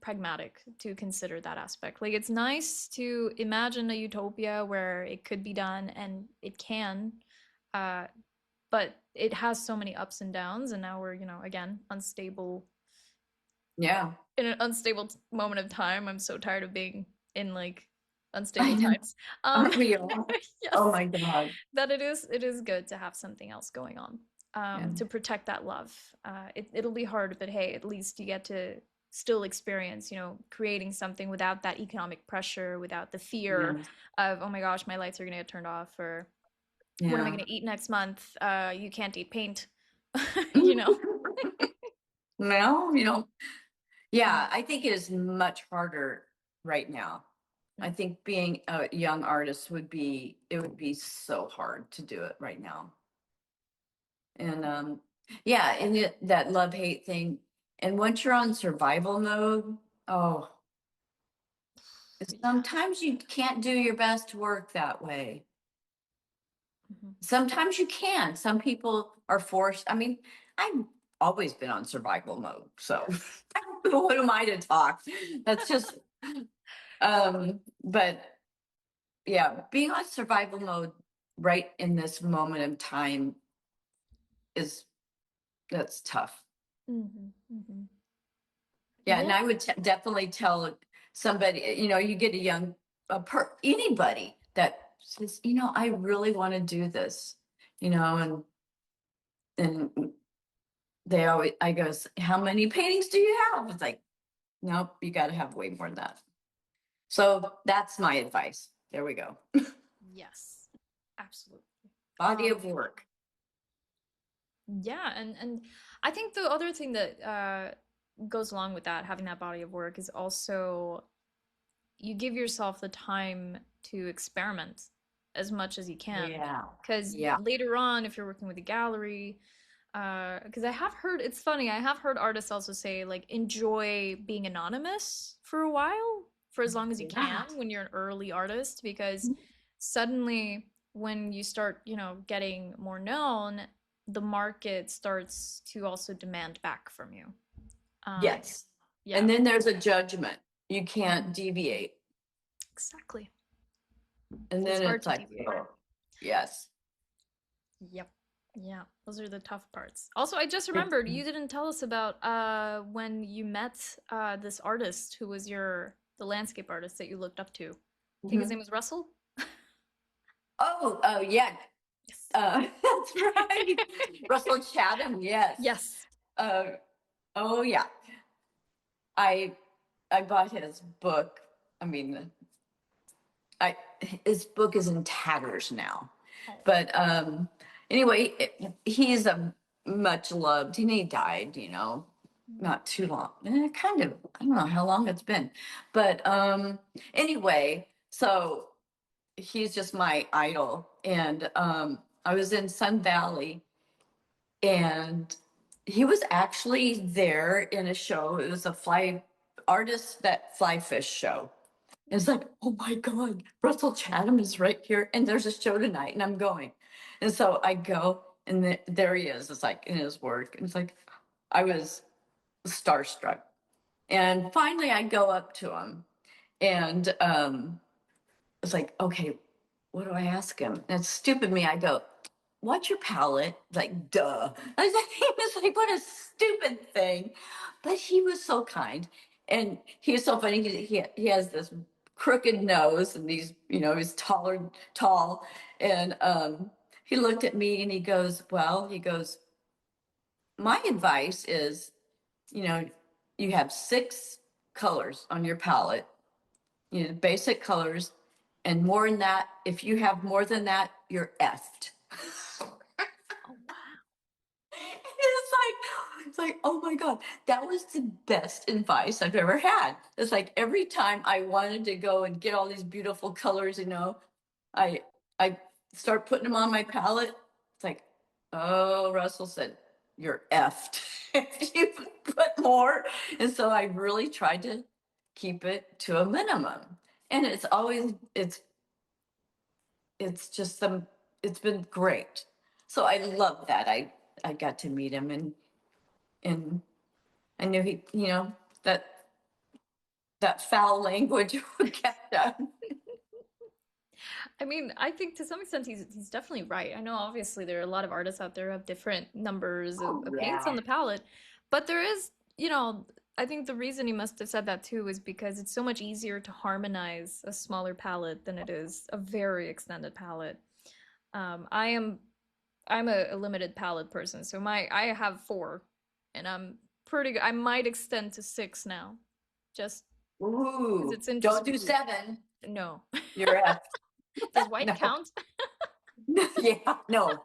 pragmatic to consider that aspect. Like it's nice to imagine a utopia where it could be done and it can, uh, but it has so many ups and downs, and now we're, again, unstable yeah. in an unstable moment of time. I'm so tired of being in like I unstable know. times. Aren't we all? Yes, Oh my God. that it is good to have something else going on, Yeah. to protect that love. It'll be hard, but hey, at least you get to still experience, creating something without that economic pressure, without the fear Yeah. of, oh my gosh, my lights are gonna get turned off, or what am I Yeah. gonna eat next month? You can't eat paint, you know. Well, Mm, yeah, I think it is much harder right now. I mm, think being a young artist it would be so hard to do it right now. And yeah, and that love hate thing. And once you're on survival mode, oh, yeah. sometimes you can't do your best work that way. Mhm. Sometimes you can. Some people are forced. I mean, I've always been on survival mode. So what am I to talk? That's just, but yeah, being on survival mode right in this moment of time is, that's tough. Mhm, mhm. Yeah. And Yeah. I would definitely tell somebody, you get a young, anybody that says, I really want to do this, and I goes, how many paintings do you have? It's like, nope, you got to have way more than that. So that's my advice. There we go. Yes, absolutely. Body of work. Yeah, and I think the other thing that goes along with that, having that body of work, is also you give yourself the time to experiment as much as you can. Yeah. Because Yeah. later on, if you're working with a gallery, because I have heard, it's funny, I have heard artists also say, like, enjoy being anonymous for a while, for as long as you Yeah. can when you're an early artist, because suddenly when you start, getting more known, the market starts to also demand back from you. Um, Yes. yeah, And then there's a judgment. You can't deviate. exactly. And It's then hard it's to like, deviate. oh, yes. Yep. Yeah, those are the tough parts. Also, I just remembered you didn't tell us about when you met this artist who was the landscape artist that you looked up to. I think his Mhm. name was Russell. Oh, yeah. Yes. That's right. Russell Chatham. Yes. Yes. Uh, oh, yeah. I I bought his book. I mean, I his book is in tatters now. Oh. But anyway, he's a much loved, and he died, not too long. Kind of, I don't know how long it's been. But anyway, so he's just my idol. And I was in Sun Valley, and he was actually there in a show. It was a fly fish show. It's like, oh my God, Russell Chatham is right here. And there's a show tonight, and I'm going. And so I go, and there he is. It's like in his work. And it's like, I was starstruck. And finally I go up to him and it's like, okay, what do I ask him? And it's stupid me. I go, what's your palette? Like, duh. I was like, he was like, what a stupid thing. But he was so kind. And he was so funny. He has this crooked nose and he's tall. And he looked at me and he goes, my advice is, you have 6 colors on your palette, basic colors, and more than that, if you have more than that, you're effed. Oh, wow. It's like, oh my God, that was the best advice I've ever had. It's like every time I wanted to go and get all these beautiful colors, I I start putting them on my palette. It's like, oh, Russell said, you're effed if you put more. And so I really tried to keep it to a minimum. And it's just it's been great. So I love that. I got to meet him and I knew that foul language kept on. I mean, I think to some extent he's definitely right. I know obviously there are a lot of artists out there who have different numbers Oh of paints on yeah. the palette, but there is, I think the reason he must have said that too is because it's so much easier to harmonize a smaller palette than it is a very extended palette. Um, I am I'm a limited palette person, so I have 4, and I'm pretty good. I might extend to 6 now, just because Ooh, it's into don't do smooth. 7. No. You're effed. Does white No. count? Yeah, no.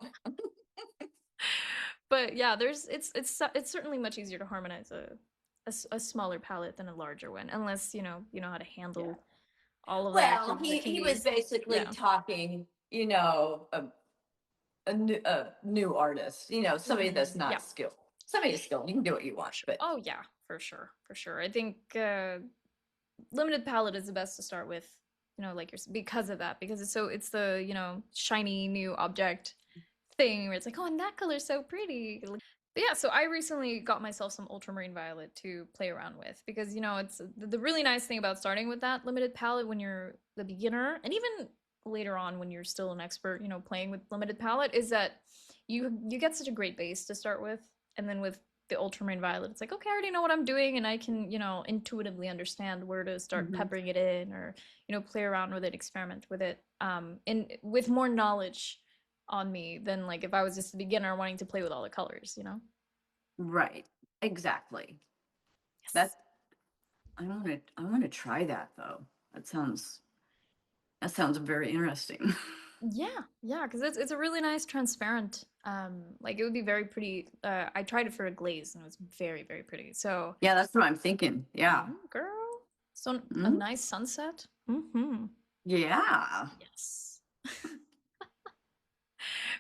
But yeah, it's certainly much easier to harmonize a smaller palette than a larger one, unless you know how to Yeah. handle all of that Well, because it can he be was basically yeah. talking, a new artist, somebody that's Yeah, not skilled. Somebody that's skilled, you can do what you for want, sure. but Oh yeah, for sure. I think limited palette is the best to start with, like because of that, because it's the shiny new object thing where it's like, oh, and that color's so pretty. But yeah, so I recently got myself some ultramarine violet to play around with because it's the really nice thing about starting with that limited palette when you're the beginner, and even later on when you're still an expert, playing with limited palette, is that you get such a great base to start with, and then with the ultramarine violet, it's like, okay, I already know what I'm doing, and I can intuitively understand where to start Mhm. peppering it in, or play around with it, experiment with it, and with more knowledge on me than like if I was just a beginner wanting to play with all the colors. Right. Exactly. Yes. That I want to try that though. That sounds very interesting. Yeah, yeah, because it's a really nice transparent. Like it would be very pretty. I tried it for a glaze and it was very, very pretty. So, Yeah, that's what I'm thinking. Yeah. girl, so a Mhm. nice sunset. Mm-hmm. Yeah. Yes.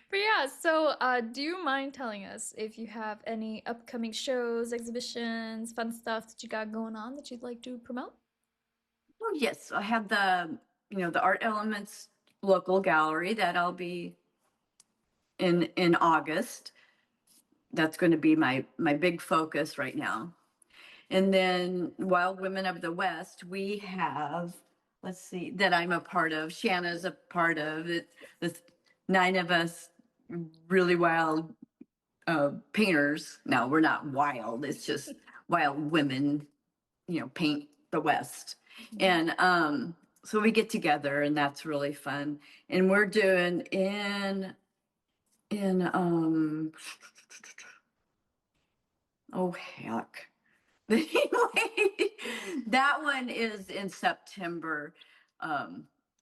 But yeah, so do you mind telling us if you have any upcoming shows, exhibitions, fun stuff that you got going on that you'd like to promote? Oh, yes. I have the Art Elements local gallery that I'll be in August. That's going to be my big focus right now. And then Wild Women of the West, we have, let's see, that I'm a part of. Shanna's a part of it. There's 9 of us really wild painters. No, we're not wild. It's just wild women, paint the West. And so we get together and that's really fun. And we're doing in oh heck. Anyway, that one is in September. I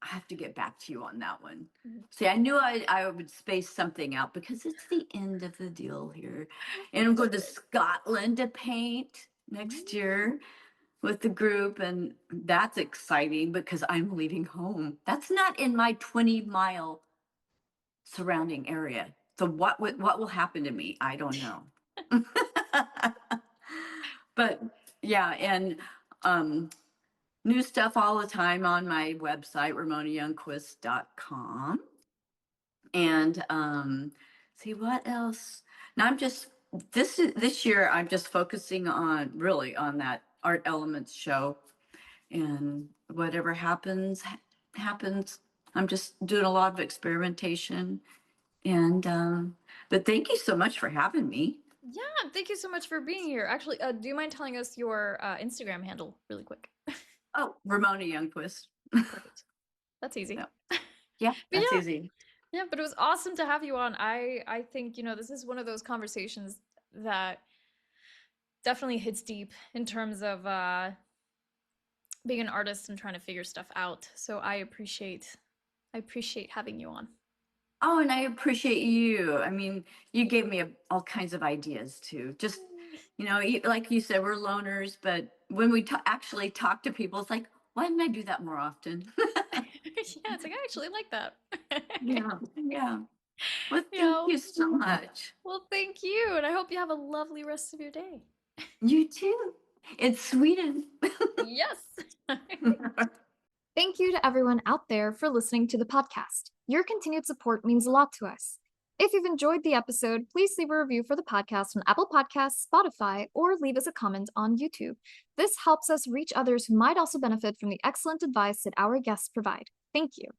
have to get back to you on that one. See, I knew I would space something out because it's the end of the deal here. And I'm going to Scotland to paint next year with the group, and that's exciting because I'm leaving home. That's not in my 20-mile surrounding area. So what will happen to me? I don't know. But yeah, and um, new stuff all the time on my website, romonayoungquist.com. And see what else. Now I'm just this year I'm just focusing on really on that art elements show. And whatever happens, happens. I'm just doing a lot of experimentation. And, but thank you so much for having me. Yeah, thank you so much for being here. Actually, do you mind telling us your Instagram handle really quick? Oh, Romona Youngquist. Perfect. That's easy. Yeah, yeah, But that's yeah, easy. yeah, but it was awesome to have you on. I think, this is one of those conversations that definitely hits deep in terms of being an artist and trying to figure stuff out. So I appreciate having you on. Oh, and I appreciate you. I mean, you gave me all kinds of ideas too. Just, like you said, we're loners, but when we actually talk to people, it's like, why didn't I do that more often? Yeah, it's like I actually like that. Yeah, yeah. Well, thank Yeah. you so much. Well, thank you, and I hope you have a lovely rest of your day. You too. It's Sweden. Yes. Thank you to everyone out there for listening to the podcast. Your continued support means a lot to us. If you've enjoyed the episode, please leave a review for the podcast on Apple Podcasts, Spotify, or leave us a comment on YouTube. This helps us reach others who might also benefit from the excellent advice that our guests provide. Thank you.